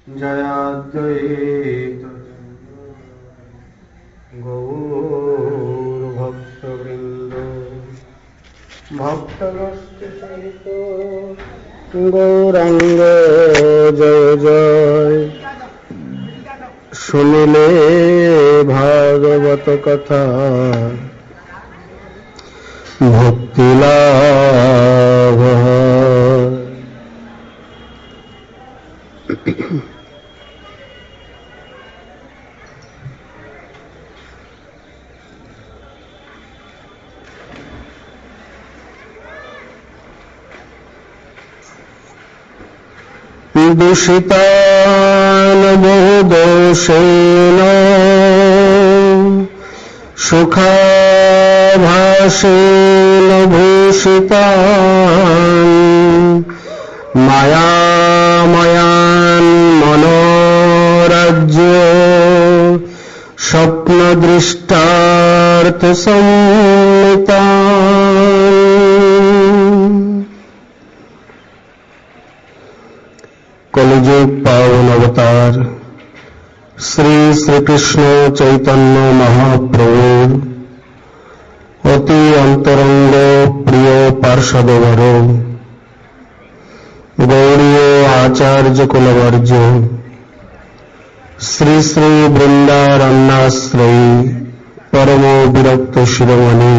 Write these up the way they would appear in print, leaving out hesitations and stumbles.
जयाद्वैत गौरभक्तवृन्द भक्तगोष्ठी सहित गौरांग जय जय। सुनिले भागवत कथा भक्ति लाभ। दूषितान् बहुदोषेण सुखाभासेन भूषितान् मायामयान् मनोराज्य स्वप्नदृष्टार्थसंहितान्। कलिजुग पावन अवतार श्री श्री कृष्ण चैतन्य महाप्रभु अति अंतरंग प्रिय पार्षदवर गौड़ीय आचार्य कुलवर्ज्य श्री श्री वृंदारण्याश्रयी परम विरक्त शिरोमणि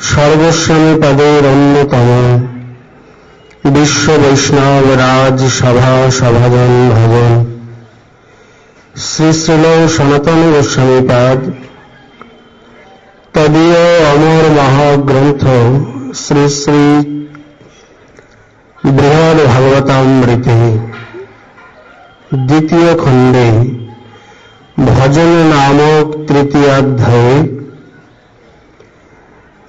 सर्वस्वामी पदेर अन्यतम विश्व वैष्णव राज सभा सभाजन भवन श्री श्रील सनातन गोस्वामी पाद तदीय अमर महाग्रंथ श्री श्री बृहद भागवतामृते द्वितीय खंडे भजन नामक तृतीयाध्याये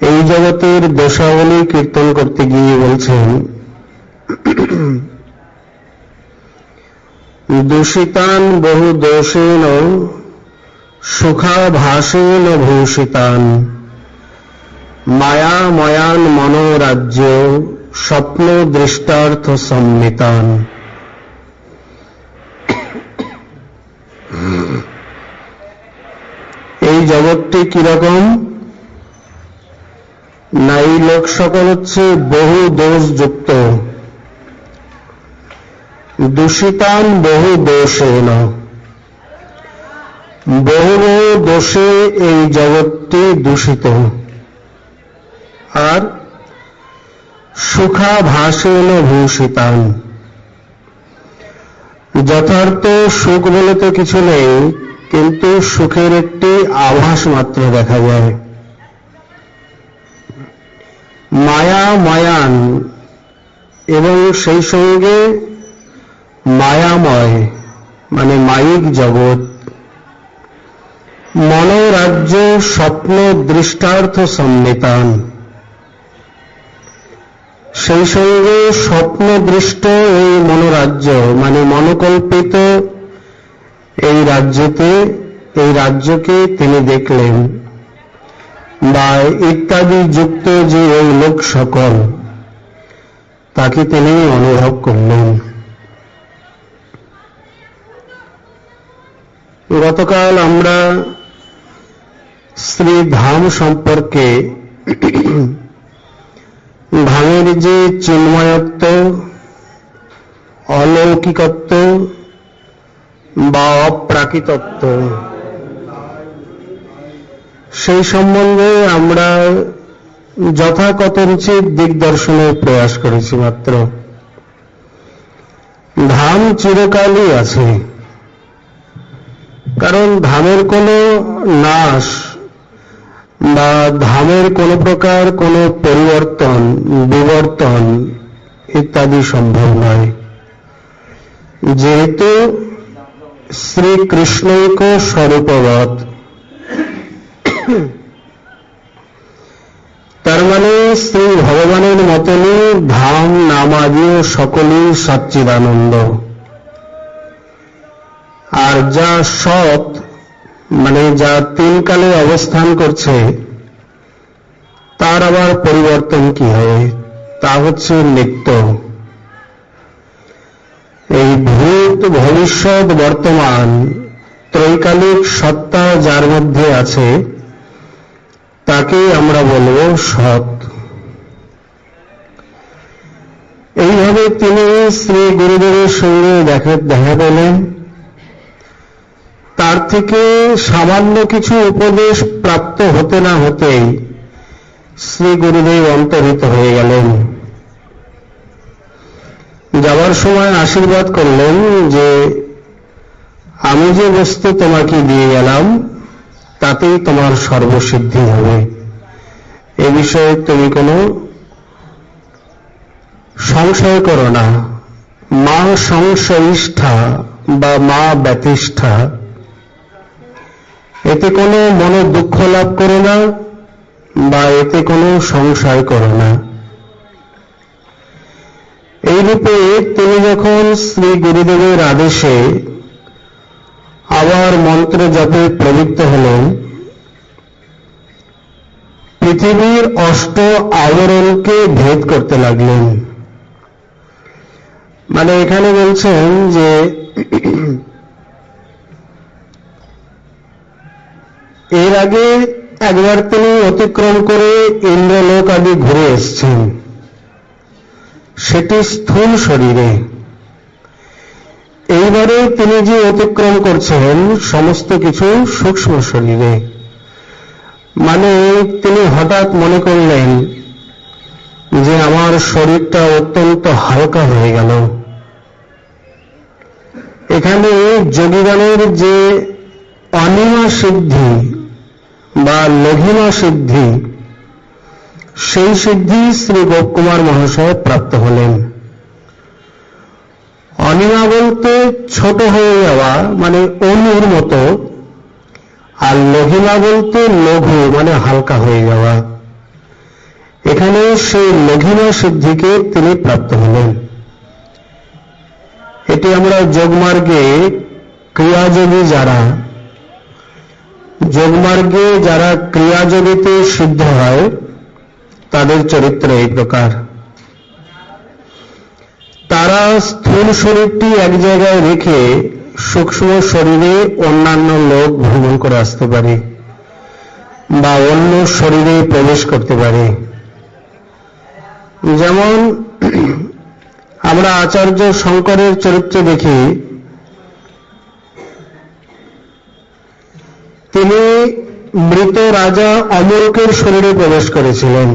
এই জগতের দশাবলী কীর্তন করতে গিয়ে বলছেন, दूषितान् बहुदोषेण सुखाभासेन भूषितान् मायामयान् मनोराज्य स्वप्न दृष्टार्थ सम्मितान्। এই জগৎটি কিরকম না, এই লোক সকল হচ্ছে বহু দোষ যুক্ত। दूषितान बहु दोषेण, বহু বহু দোষে এই জগৎটি দূষিত। আর সুখাভাসেন ভূষিতান, যথার্থ সুখ বলে তো কিছু নেই, কিন্তু সুখের একটি আভাস মাত্র দেখা যায়। মায়াময়ান, এবং সেই সঙ্গে মায়াময় মানে মায়িক জগৎ, মনোরাজ্য স্বপ্ন দৃষ্টার্থ সম্মিতান, সেই সঙ্গে স্বপ্নদৃষ্ট এই মনোরাজ্য মানে মনোকল্পিত এই রাজ্যকে তিনি দেখলেন, বা ইত্যাদি যুক্ত যে এই লোক সকল তাকে তিনি অনুভব করলেন। গতকাল আমরা শ্রী ধাম সম্পর্কে ধামের যে চিন্ময়ত্ব, অলৌকিকত্ব বা অপ্রাকৃতত্ব, সেই সম্বন্ধে আমরা যথাকথঞ্চিত দিগদর্শনের প্রয়াস করেছি মাত্র। ধাম চিরকালই আছে, কারণ ধামের কোনো নাশ বা ধামের কোনো প্রকার কোনো পরিবর্তন বিবর্তন ইত্যাদি সম্ভব নয়, যেহেতু শ্রীকৃষ্ণৈক স্বরূপবৎ। তার মানে শ্রী ভগবানের মতনই ধাম নামাদিও সকলেই সচ্চিদানন্দ। আর যা সৎ মানে যা তিন কালে অবস্থান করছে তার আবার পরিবর্তন কি হয়, তা হচ্ছে নিত্য। এই ভূত ভবিষ্যৎ বর্তমান ত্রৈকালিক সত্তা যার মধ্যে আছে তাকেই আমরা বলব সৎ। এইভাবে তিনি শ্রী গুরুদেবের সঙ্গে দেখা পেলেন। তার থেকে সামান্য কিছু উপদেশ প্রাপ্ত হতে না হতেই শ্রী গুরুদেব অন্তর্হিত হয়ে গেলেন। যাওয়ার সময় আশীর্বাদ করলেন যে আমি যে বস্তু তোমাকে দিয়ে গেলাম তাতেই তোমার সর্বসিদ্ধি হবে, এ বিষয়ে তুমি কোনো সংশয় করো না। মা সংশয়িষ্ঠা বা মা ব্যতিষ্ঠা, এতে কোনো মনে দুঃখ লাভ করো না বা এতে কোনো সংশয় করো না। এইরূপে তিনি যখন শ্রী গুরুদেবের আদেশে আবার মন্ত্র জপে প্রবৃত্ত হলেন, পৃথিবীর অষ্ট আবরণকে ভেদ করতে লাগলেন। মানে এখানে বলছেন যে এর আগে একবার তিনি অতিক্রম করে ইন্দ্রলোক আদি ঘুরে এসেছেন, সেটি স্থূল শরীরে। এইবারে তিনি যে অতিক্রম করছেন সমস্ত কিছু সূক্ষ্ম শরীরে। মানে তিনি হঠাৎ মনে করলেন যে আমার শরীরটা অত্যন্ত হালকা হয়ে গেল। এখানে যোগীগণের যে অনিমা সিদ্ধি বা লঘিমা সিদ্ধি, সেই সিদ্ধি শ্রী গোপকুমার মহাশয় প্রাপ্ত হলেন। অনিমা বলতে ছোট হয়ে যাওয়া, মানে অনুর মতো, আর লঘিমা বলতে লঘু মানে হালকা হয়ে যাওয়া। এখানে সেই লঘিমা সিদ্ধিকে তিনি প্রাপ্ত হলেন। এটি আমরা যোগমার্গে ক্রিয়াযোগী যারা ক্রিয়াযোগীতে সিদ্ধ হয় তাদের চরিত্র এই প্রকার। তারা স্থূল শরীরটি এক জায়গায় রেখে সূক্ষ্ম শরীরে অন্যান্য লোক ভ্রমণ করে আসতে পারে বা অন্য শরীরে প্রবেশ করতে পারে। যেমন আমরা আচার্য শঙ্করের চরিত্র দেখি, তিনি মৃত রাজা অমরকের শরীরে প্রবেশ করেছিলেন।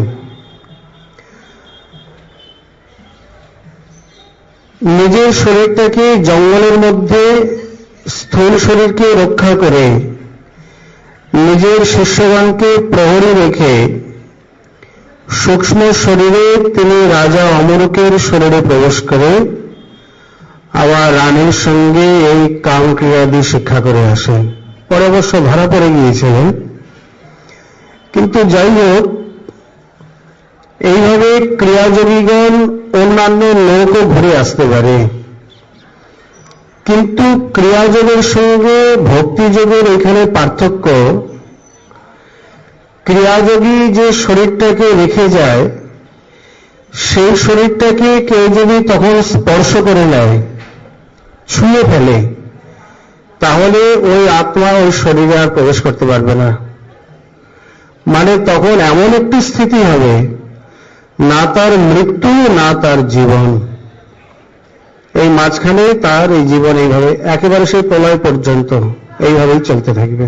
নিজের শরীরটাকে জঙ্গলের মধ্যে স্থূল শরীরকে রক্ষা করে নিজের শিষ্যগণকে প্রহরী রেখে সূক্ষ্ম শরীরে তিনি রাজা অমরকের শরীরে প্রবেশ করে আবার রানীর সঙ্গে এই কাম ক্রিয়াদি শিক্ষা করে আসেন। পরে অবশ্য ধরা পড়ে গিয়েছিলেন, কিন্তু যাই হোক, এইভাবে ক্রিয়াযোগীগণ অন্যান্য লোকও ঘুরে আসতে পারে। কিন্তু ক্রিয়াযোগের সঙ্গে ভক্তিযোগের এখানে পার্থক্য, ক্রিয়াযোগী যে শরীরটাকে রেখে যায়, সেই শরীরটাকে কেউ যদি তখন স্পর্শ করে নেয়, ছুঁয়ে ফেলে, তাহলে ওই আত্মা ওই শরীরে আর প্রবেশ করতে পারবে না। মানে তখন এমন একটি স্থিতি হবে, না তার মৃত্যু না তার জীবন, এই মাঝখানে তার এই জীবন এইভাবে একেবারে সেই প্রলয় পর্যন্ত এইভাবেই চলতে থাকবে।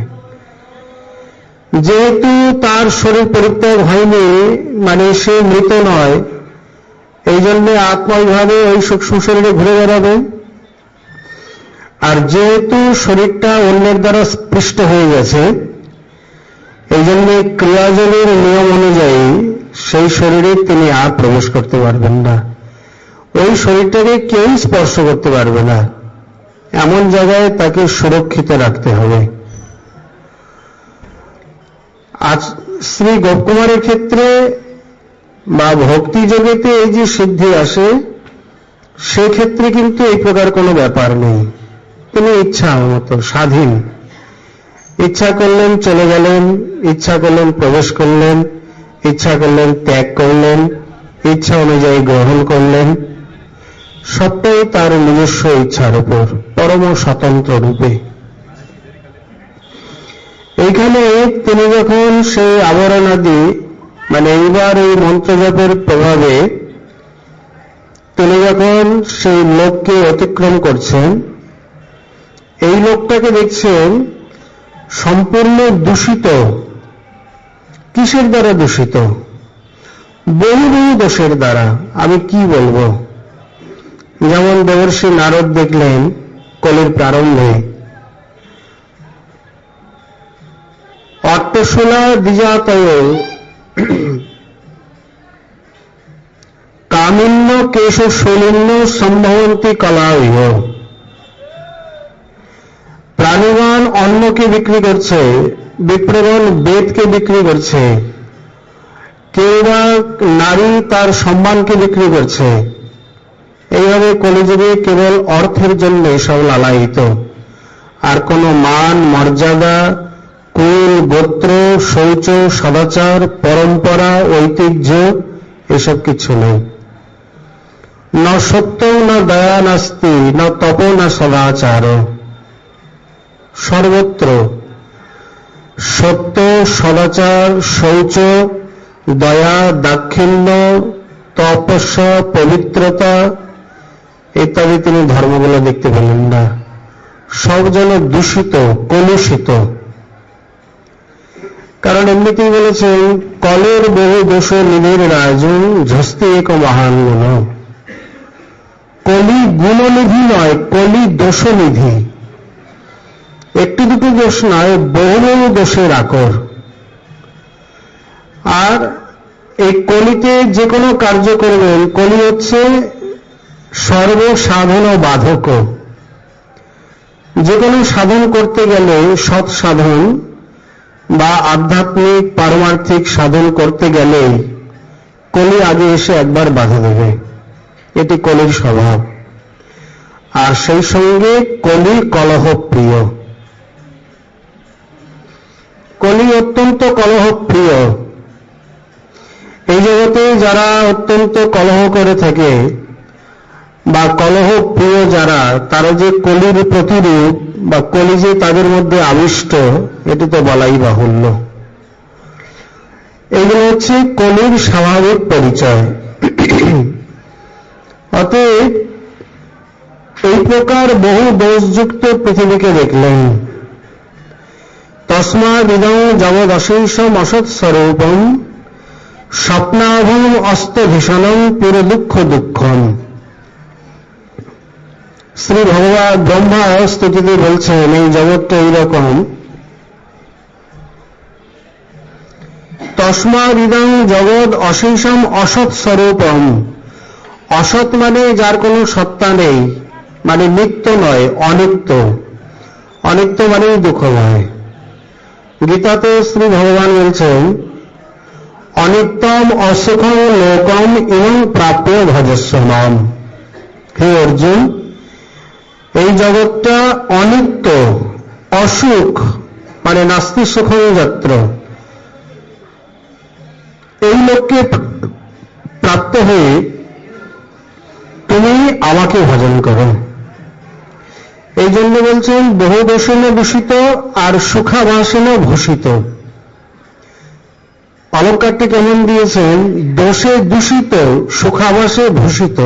যেহেতু তার শরীর পরিত্যাগ হয়নি, মানে সে মৃত নয়, এই জন্য আত্মা এইভাবে ওই সূক্ষ্ম শরীরে ঘুরে বেড়াবে। আর যেহেতু শরীরটা অন্যের দ্বারা স্পৃষ্ট হয়ে গেছে, এই জন্য ক্রিয়াযোগের নিয়ম অনুযায়ী সেই শরীরে তিনি আর প্রবেশ করতে পারবেন না। ওই শরীরটাকে কেউ স্পর্শ করতে পারবে না, এমন জায়গায় তাকে সুরক্ষিত রাখতে হবে। আজ শ্রী গোপকুমারের ক্ষেত্রে বা ভক্তি জগতে এই যে সিদ্ধি আসে, সেক্ষেত্রে কিন্তু এই প্রকার কোনো ব্যাপার নেই। তিনি ইচ্ছা মতো স্বাধীন, ইচ্ছা করলেন চলে গেলেন, ইচ্ছা করলেন প্রবেশ করলেন, ইচ্ছা করলেন ত্যাগ করলেন, ইচ্ছা অনুযায়ী গ্রহণ করলেন, সবটাই তার নিজস্ব ইচ্ছার উপর। পরম স্বতন্ত্র রূপে। এইখানে তিনি যখন সেই আবরণাদি মানে এইবার এই মন্ত্রজপের প্রভাবে তিনি যখন সেই লোককে অতিক্রম করছেন, এই লোকটাকে দেখছেন সম্পূর্ণ দূষিত। কিসের দ্বারা দূষিত? বহু বহু দোষের দ্বারা। আমি কি বলবো? যেমন দেবর্ষি নারদ দেখলেন কলির প্রারম্ভে অট্টশূলা দ্বিজাতয় কামিন্য কেশ শৈলিন্য সম্ভবন্তী কলাইহ। প্রাণীগণ অন্নকে বিক্রি করছে, বিপ্রগণ বেদকে বিক্রি করছে, কেউ বা নারী তার সম্মানকে বিক্রি করছে। এইভাবে কলিযুগে কেবল অর্থের জন্য সব লালায়িত, আর কোনো মান মর্যাদা, কুল গোত্র, শৌচ, সদাচার, পরম্পরা, ঐতিহ্য এসব কিছু নেই। ন সত্য ন দয়া নাস্তি ন তপ না সদাচার। সর্বত্র সত্য, সদাচার, শৌচ, দয়া, দাক্ষিণ্য, তপস্যা, পবিত্রতা ইত্যাদি তিনি ধর্মগুলো দেখতে পেলেন না। সব যেন দূষিত, কলুষিত। কারণ এমনিতেই বলেছেন কলের বহু দোষ নিধির রাজন ঝস্তি এক মহান গুণ। কলি গুণনিধি নয়, কলি দোষনিধি। একটি দুটো দোষ নয়, বহু বহু দোষের আকর। আর এই কলিতে যে কোনো কার্য করবেন, কলি হচ্ছে সর্বসাধন ও বাধক। যে কোনো সাধন করতে গেলে, সৎ সাধন বা আধ্যাত্মিক পারমার্থিক সাধন করতে গেলে কলি আগে এসে একবার বাধা দেবে। এটি কলির স্বভাব। আর সেই সঙ্গে কলি কলহ প্রিয়। কলি অত্যন্ত কলহ প্রিয়। এই জগতে যারা অত্যন্ত কলহ করে থাকে বা কলহ প্রিয় যারা, তারা যে কলির প্রতিরূপ বা কলি যে তাদের মধ্যে আবিষ্ট, এটি তো বলাই বাহুল্য। এগুলো হচ্ছে কলির স্বাভাবিক পরিচয়। অতএব এই প্রকার বহু দোষযুক্ত পৃথিবীকে দেখলেন। তস্মাদিদং জগদশেষম অসৎস্বরূপম স্বপ্নাভম অস্তভীষণম পুর দুঃখ দুঃখম। শ্রী ভগবান ব্রহ্মা স্তুতিতে বলছেন এই জগৎটা এইরকম। তস্মাদিদং জগৎ অশেষম অসৎ স্বরূপম। অসৎ মানে যার কোনো সত্তা নেই, মানে নিত্য নয়, অনিত্য। অনিত্য মানেই দুঃখময়। গীতাতে শ্রী ভগবান বলছেন অনিত্যম অসুখম লোকম এবং প্রাপ্য ভজস্ব মাম। হে অর্জুন, এই জগৎটা অনিত্য, অসুখ মানে নাস্তি সুখম যত্র। এই লোককে প্রাপ্ত হয়ে তুমি আমাকে ভজন করো। এই জন্য বলছেন বহু দোষেন দূষিত আর সুখাভাসেন ভূষিত। অলঙ্কারটি কেমন দিয়েছেন? দোষে দূষিত, সুখাভাসে ভূষিত।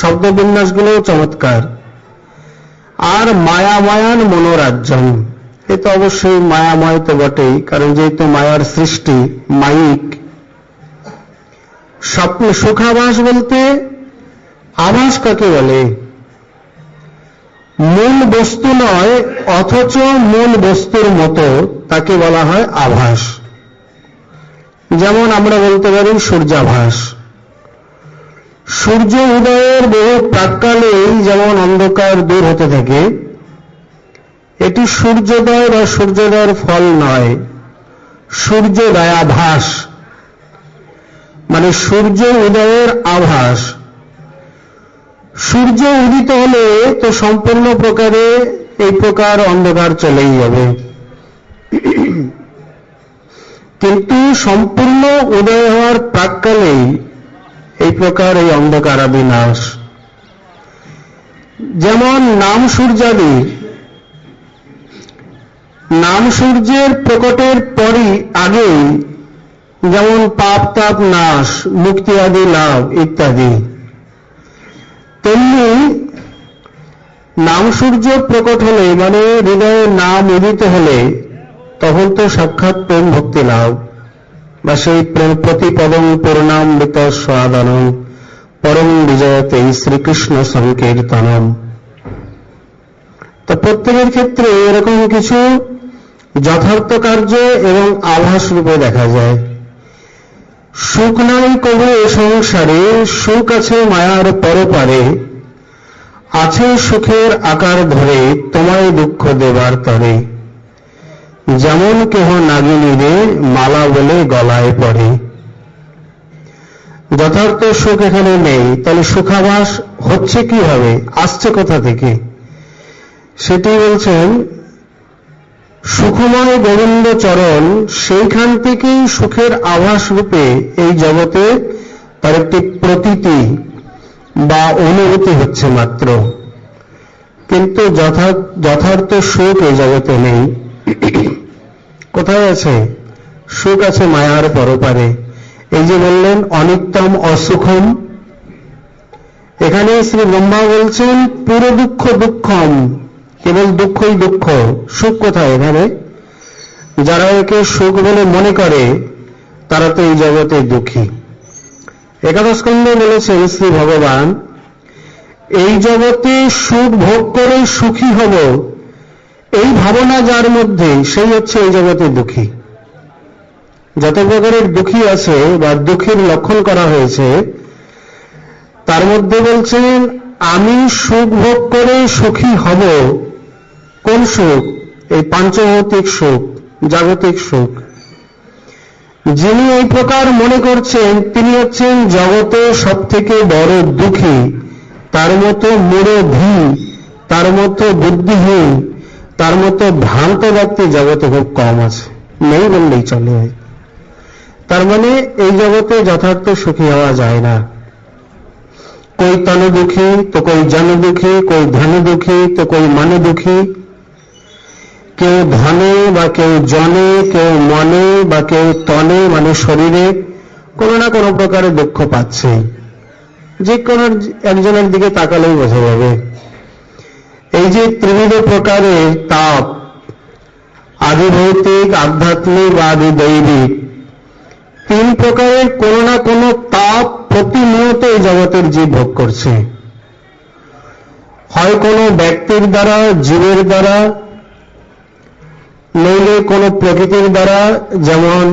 শব্দবিন্যাসগুলো চমৎকার। আর মায়াময়ান মনোরাজ্যম। এ তো অবশ্যই মায়াময় তো বটেই, কারণ যেহেতু মায়ার সৃষ্টি, মায়িক। স্বপ্ন সুখাভাস বলতে আভাস কাকে বলে? মূল বস্তু নয়, অথচ মূল বস্তুর মতো, তাকে বলা হয় আভাস। যেমন আমরা বলতে পারি সূর্যাভাস। সূর্য উদয়ের বহু প্রাক্কালেই যেমন অন্ধকার দূর হতে থাকে, এটি সূর্যোদয় বা সূর্যোদয়ের ফল নয়, সূর্যোদয়াভাস মানে সূর্য উদয়ের আভাস। সূর্য উদিত হলে তো সম্পূর্ণ প্রকারে এই প্রকার অন্ধকার চলেই যাবে, কিন্তু সম্পূর্ণ উদয় হওয়ার প্রাক্কালেই এই প্রকার এই অন্ধকার বিনাশ। যেমন নাম সূর্যাদি, নাম সূর্যের প্রকটের পরই আগেই যেমন পাপ তাপ নাশ, মুক্তি আদি লাভ ইত্যাদি, তেমনি নাম সূর্য প্রকট হলে মানে হৃদয়ে নাম উদিত হলে তখন তো সাক্ষাৎ প্রেম ভক্তি লাভ, বা সেই প্রেম প্রতিপদং পূর্ণামৃত স্বাদানং পরম বিজয়তে শ্রীকৃষ্ণ সংকীর্তনম। তো প্রত্যেকের ক্ষেত্রে এরকম কিছু যথার্থ কার্য এবং আভাস রূপে দেখা যায়। সুখ নাই কবু এ সংসারে, সুখ আছে মায়ার পরপারে, আছে সুখের আকার ধরে তোমায় দুঃখ দেবার তরে, যেমন কেহ নাগিনী রে মালা বলে গলায় পড়ে। যথার্থ সুখ এখানে নেই, তাহলে সুখাভাস হচ্ছে কিভাবে, আসছে কোথা থেকে? সেটি বলছেন সুখময় গোবিন্দ চরণ, সেইখান থেকেই সুখের আভাস রূপে এই জগতে তার একটি প্রতীতি বা অনুভূতি হচ্ছে মাত্র, কিন্তু যথার্থ সুখ এই জগতে নেই। কোথায় আছে সুখ? আছে মায়ার পরপারে। এই যে বললেন অনিত্যম অসুখম, এখানে শ্রী ব্রহ্মা বলছেন পুরো দুঃখ দুঃখম, কেবল দুঃখই দুঃখ, সুখ কোথায় এখানে? যারা একে সুখ বলে মনে করে তারা তো এই জগতে দুঃখী। একাদশ স্কন্ধে বলেছেন শ্রী ভগবান, এই জগতে সুখ ভোগ করে সুখী হব এই ভাবনা যার মধ্যে, সেই হচ্ছে এই জগতে দুঃখী। যত প্রকারের দুঃখী আছে বা দুঃখের লক্ষণ করা হয়েছে তার মধ্যে বলছেন আমি সুখ ভোগ করে সুখী হব। কোন সুখ? এই পাঞ্চভৌতিক সুখ, জাগতিক সুখ। যিনি এই প্রকার মনে করছেন তিনি হচ্ছেন জগতে সব থেকে বড় দুঃখী। তার মতো মূঢ়ধী, তার মতো বুদ্ধিহীন, তার মতো ভ্রান্ত ব্যক্তি জগতে খুব কম আছে, নেই বললেই চলে। তার মানে এই জগতে যথার্থ সুখী হওয়া যায় না। कोई तन दुखी तो कोई जन दुखी, कोई धन दुखी तो कोई मन दुखी, কেউ ধনে বা কেউ জনে, কেউ মনে বা কেউ তনে মানে শরীরে কোনো না কোনো প্রকারে দুঃখ পাচ্ছে। যে কোনো একজনের দিকে তাকালেই বোঝা যাবে। এই যে ত্রিবিধ প্রকারের তাপ, আদি ভৌতিক, আধ্যাত্মিক বা আদি দৈবিক, তিন প্রকারের কোনো না কোনো তাপ প্রতিনিয়ত এই জগতের জীব ভোগ করছে। হয় কোনো ব্যক্তির দ্বারা, জীবের দ্বারা, নইলে কোনো প্রকৃতির দ্বারা, যেমন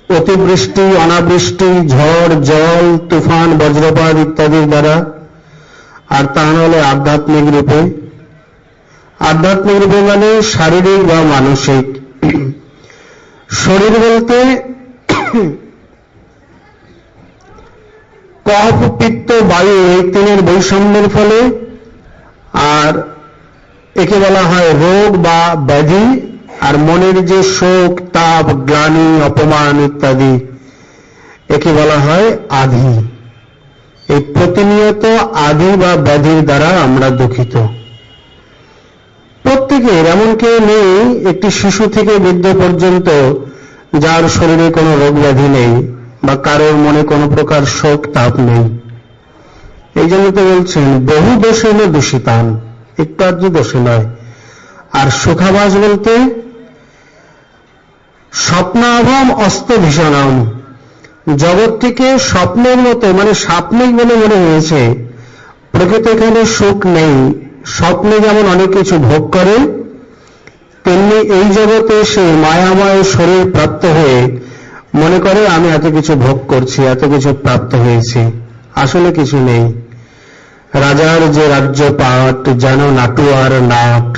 অতিবৃষ্টি, অনাবৃষ্টি, ঝড়, জল, তুফান, বজ্রপাত ইত্যাদির দ্বারা, আর তা হলে আধ্যাত্মিক রূপে। আধ্যাত্মিক রূপে মানে শারীরিক বা মানসিক। শরীর বলতে কফ, পিত্ত, বায়ু এই তিনের বৈষম্যের ফলে, আর একে বলা হয় রোগ বা ব্যাধি, আর মনের যে শোক, তাপ, গ্লানি, অপমান ইত্যাদি একে বলা হয় আধি। এই প্রতিনিয়ত আধি বা ব্যাধির দ্বারা আমরা দুঃখিত। প্রত্যেকের, এমন কেউ নেই একটি শিশু থেকে বৃদ্ধ পর্যন্ত যার শরীরে কোনো রোগ ব্যাধি নেই বা কারোর মনে কোনো প্রকার শোক তাপ নেই। এই জন্য তো বলছেন বহু দোষে ন দূষিতান, একটু আধটু দোষে নয়। আর সুখাভাস বলতে স্বপ্নাভম অস্ত ভীষণম, জগৎটিকে স্বপ্নের মতো মানে স্বপ্নিক বলে মনে হয়েছে, প্রকৃত এখানে সুখ নেই। স্বপ্নে যেমন অনেক কিছু ভোগ করে, তেমনি এই জগতে সে মায়াময় শরীর প্রাপ্ত হয়ে মনে করে আমি এত কিছু ভোগ করছি, এত কিছু প্রাপ্ত হয়েছি, আসলে কিছু নেই। রাজার যে রাজ্য পাট যেন নাটুয়ার নাট,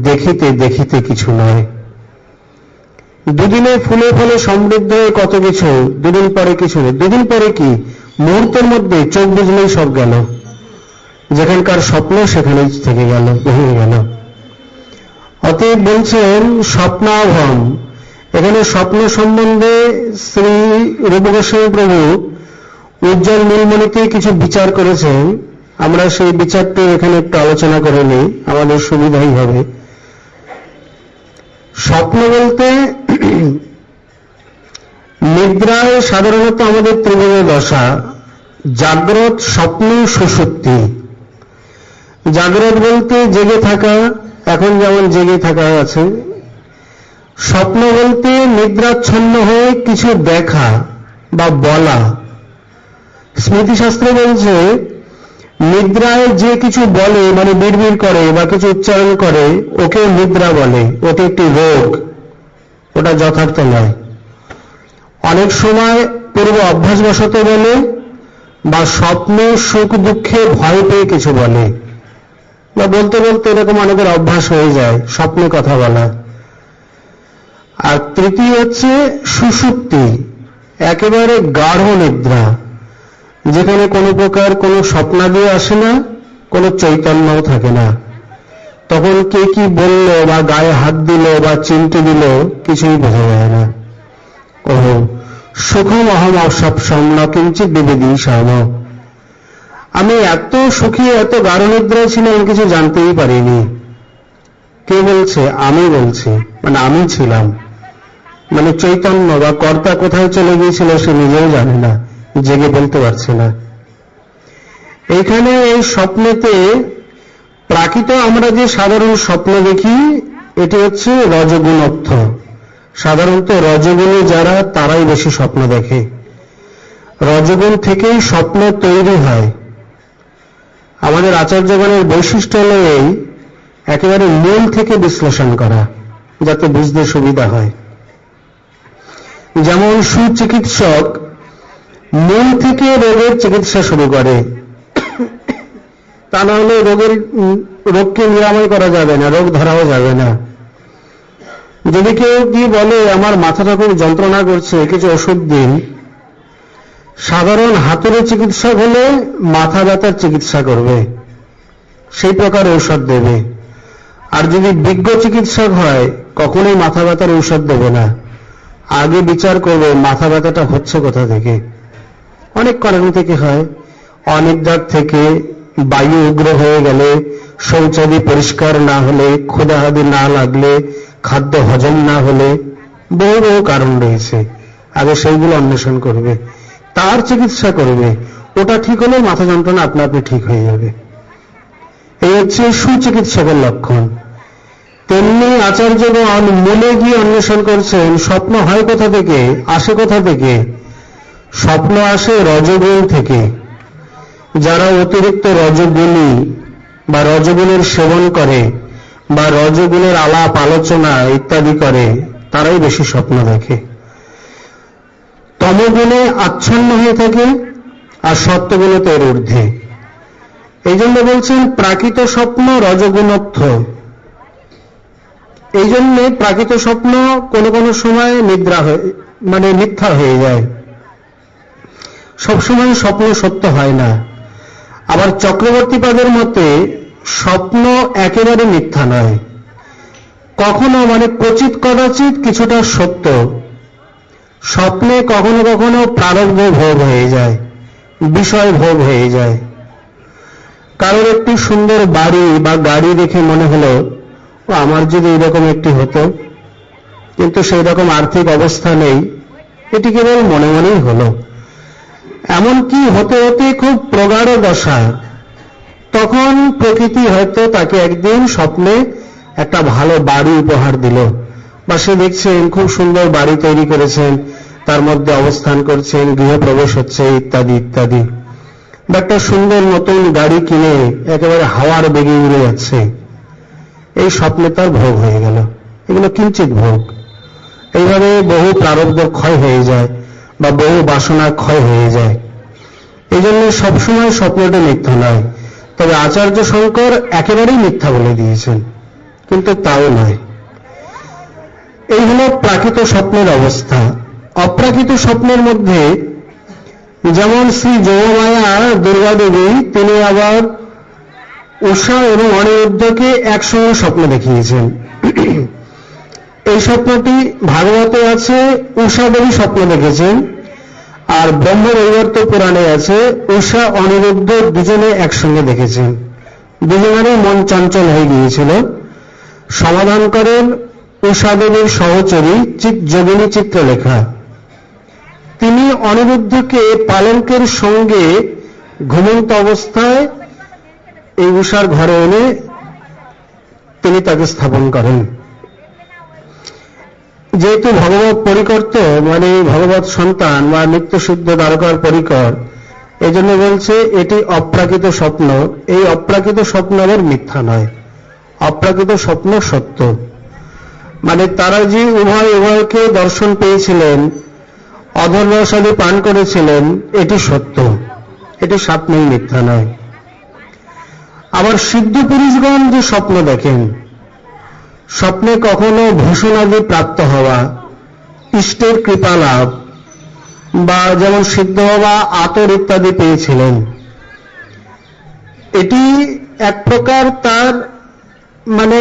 দেখিতে দেখিতে কিছু নয়। দুদিনে ফুলে ফলে সমৃদ্ধ হয়ে কত কিছু, দুদিন পরে কিছু নেই। দুদিন পরে কি, মুহূর্তের মধ্যে চোখ বুঝলেই সব গেল। যেখানকার স্বপ্ন সেখানেই থেকে গেল, ভেঙে গেল। অতএব বলছেন স্বপ্নাভম। এখানে স্বপ্ন সম্বন্ধে শ্রী রূপ গোস্বামী প্রভু উজ্জ্বল নীলমণিতে কিছু বিচার করেছেন। আমরা সেই বিচারটি এখানে একটু আলোচনা করে নিই, আমাদের সুবিধাই হবে। স্বপ্ন বলতে নিদ্রায় সাধারণত আমাদের ত্রিভুজ দশা, জাগ্রত, স্বপ্ন, সুষুপ্তি। জাগ্রত বলতে জেগে থাকা, এখন যেমন জেগে থাকা আছে। স্বপ্ন বলতে নিদ্রাচ্ছন্ন হয়ে কিছু দেখা বা বলা। স্মৃতিশাস্ত্র বলছে নিদ্রায় যে কিছু বলে, মানে বিড়বিড় করে বা কিছু উচ্চারণ করে, ওকে নিদ্রা বলে। ওটা একটি রোগ, ওটা যথার্থ নয়। অনেক সময় পূর্ব অভ্যাসবশত বলে, বা স্বপ্নে সুখ দুঃখে ভয় পেয়ে কিছু বলে, বা বলতে বলতে এরকম অনেকের অভ্যাস হয়ে যায় স্বপ্নে কথা বলা। আর তৃতীয় হচ্ছে সুষুপ্তি, একেবারে গাঢ় নিদ্রা, যেখানে কোনো প্রকার কোনো স্বপ্নাদি আসে না, কোনো চৈতন্যও থাকে না। তখন কে কি বলল বা গায়ে হাত দিল বা চিমটি দিল কিছুই বোঝা যায় না। ওহ, সুখম অহম অসৎসম ন কিঞ্চিৎ বিবিদিষাম। আমি এত সুখী, এত গাঢ় নিদ্রায় ছিলাম, কিছু জানতেই পারিনি। কে বলছে? আমি বলছি, মানে আমি ছিলাম। মানে চৈতন্য বা কর্তা কোথায় চলে গিয়েছিল সে নিজেও জানে না, জেগে বলতে পারছে না। এইখানে এই স্বপ্নেতে প্রাকৃত আমরা যে সাধারণ স্বপ্ন দেখি, এটি হচ্ছে রজগুণত্ব। সাধারণত রজগুণী যারা, তারাই বেশি স্বপ্ন দেখে। রজগুণ থেকেই স্বপ্ন তৈরি হয়। আমাদের আচার্যগণের বৈশিষ্ট্য হল এই, একেবারে মূল থেকে বিশ্লেষণ করা, যাতে বুঝতে সুবিধা হয়। যেমন সুচিকিৎসক মূল থেকে রোগের চিকিৎসা শুরু করে, তা না হলে রোগকে নিরাময় করা যাবে না, রোগ ধরাও যাবে না। যদি কেউ কি বলে আমার মাথাটা খুব যন্ত্রণা করছে, কিছু ওষুধ দিন, সাধারণ হাতুড়ে চিকিৎসক হলে মাথা ব্যথার চিকিৎসা করবে, সেই প্রকার ঔষধ দেবে। আর যদি বিজ্ঞ চিকিৎসক হয়, কখনোই মাথা ব্যথার ঔষধ দেবে না, আগে বিচার করবে মাথা ব্যথাটা হচ্ছে কোথা থেকে। অনেক কারণ থেকে হয়, অনিদ্রার থেকে, বায়ু উগ্র হয়ে গেলে, শৌচাদি পরিষ্কার না হলে, ক্ষুধাহাদি না লাগলে, খাদ্য হজম না হলে, বহু বহু কারণ রয়েছে। আগে সেইগুলো অন্বেষণ করবে, তার চিকিৎসা করবে। ওটা ঠিক হলে মাথা যন্ত্রণা আপনা আপনি ঠিক হয়ে যাবে। এই হচ্ছে সুচিকিৎসকের লক্ষণ। তেমনি আচার্যগণ মূলে গিয়ে অন্বেষণ করছেন স্বপ্ন হয় কোথা থেকে, আসে কোথা থেকে। স্বপ্ন আসে রজগুণ থেকে। যারা অতিরিক্ত রজগুণী বা রজগুণের সেবন করে বা রজগুণের আলাপ আলোচনা ইত্যাদি করে, তারাই বেশি স্বপ্ন দেখে। তমগুণে আচ্ছন্ন হয়ে থাকে আর সত্যগুণে তো এর ঊর্ধ্বে। এই জন্য বলছেন প্রাকৃত স্বপ্ন রজগুণত্ব। এই জন্যে প্রাকৃত স্বপ্ন কোনো কোনো সময় নিদ্রা হয়ে, মানে মিথ্যা হয়ে যায়। সবসময় স্বপ্ন সত্য হয় না। আবার চক্রবর্তীপাদের মতে স্বপ্ন একেবারে মিথ্যা নয়, কখনো মানে ক্বচিৎ কদাচিৎ কিছুটা সত্য। স্বপ্নে কখনো কখনো প্রারব্ধ ভোগ হয়ে যায়, বিষয় ভোগ হয়ে যায়। কারোর একটি সুন্দর বাড়ি বা গাড়ি দেখে মনে হলো আমার যদি এরকম একটি হতো, কিন্তু সেই রকম আর্থিক অবস্থা নেই, এটি কেবল মনে মনেই হলো। এমনকি হতে হতে খুব প্রগাঢ় দশা, তখন প্রকৃতি হয়তো তাকে একদিন স্বপ্নে একটা ভালো বাড়ি উপহার দিল, বা সে দেখছেন খুব সুন্দর বাড়ি তৈরি করেছেন, তার মধ্যে অবস্থান করছেন, গৃহপ্রবেশ হচ্ছে ইত্যাদি ইত্যাদি, বা একটা সুন্দর নতুন গাড়ি কিনে একেবারে হাওয়ার বেগে উড়ে যাচ্ছে। এই স্বপ্নে তার ভোগ হয়ে গেল। এগুলো কিঞ্চিত ভোগ। এইভাবে বহু প্রারব্ধ ক্ষয় হয়ে যায় বা বহু বাসনা ক্ষয় হয়ে যায়। এই জন্য সবসময় স্বপ্নটা মিথ্যা নয়। তবে আচার্য শঙ্কর একেবারেই মিথ্যা বলে দিয়েছেন, কিন্তু তাও নয়। এই হল প্রাকৃত স্বপ্নের অবস্থা। অপ্রাকৃত স্বপ্নের মধ্যে যেমন শ্রী যোগমায়া দুর্গা দেবী, তিনি আবার উষা এবং অনিরুদ্ধকে একসঙ্গে স্বপ্ন দেখিয়েছেন। এই স্বপ্নটি ভাগবতে আছে, উষা দেবী স্বপ্ন দেখেছেন, আর ব্রহ্মবৈবর্ত পুরাণে আছে উষা অনিরুদ্ধ দুজনে একসঙ্গে দেখেছেন, দুজনেরই মন চঞ্চল হয়ে গিয়েছিল। সমাধান করেন উষা দেবীর সহচরী যোগিনী চিত্রলেখা। তিনি অনিরুদ্ধকে পালঙ্কের সঙ্গে ঘুমন্ত অবস্থায় এই উষার ঘরে এনে তিনি তাকে স্থাপন করেন। যেহেতু ভগবত পরিকর্ত মানে ভগবত সন্তান বা নিত্যশুদ্ধ দ্বারকার পরিকর, এই জন্য বলছে এটি অপ্রাকৃত স্বপ্ন। এই অপ্রাকৃত স্বপ্ন আবার মিথ্যা নয়, অপ্রাকৃত স্বপ্ন সত্য। মানে তারা যে উভয়কে দর্শন পেয়েছিলেন, অধর রসাদি পান করেছিলেন, এটি সত্য, এটি স্বপ্নই মিথ্যা নয়। আবার সিদ্ধ পুরুষগণ যে স্বপ্ন দেখেন, স্বপ্নে কখনো ভূষণাদি প্রাপ্ত হওয়া, ইষ্টের কৃপা লাভ, বা যেমন সিদ্ধ হওয়া আতর ইত্যাদি পেয়েছিলেন, এটি এক প্রকার তার মানে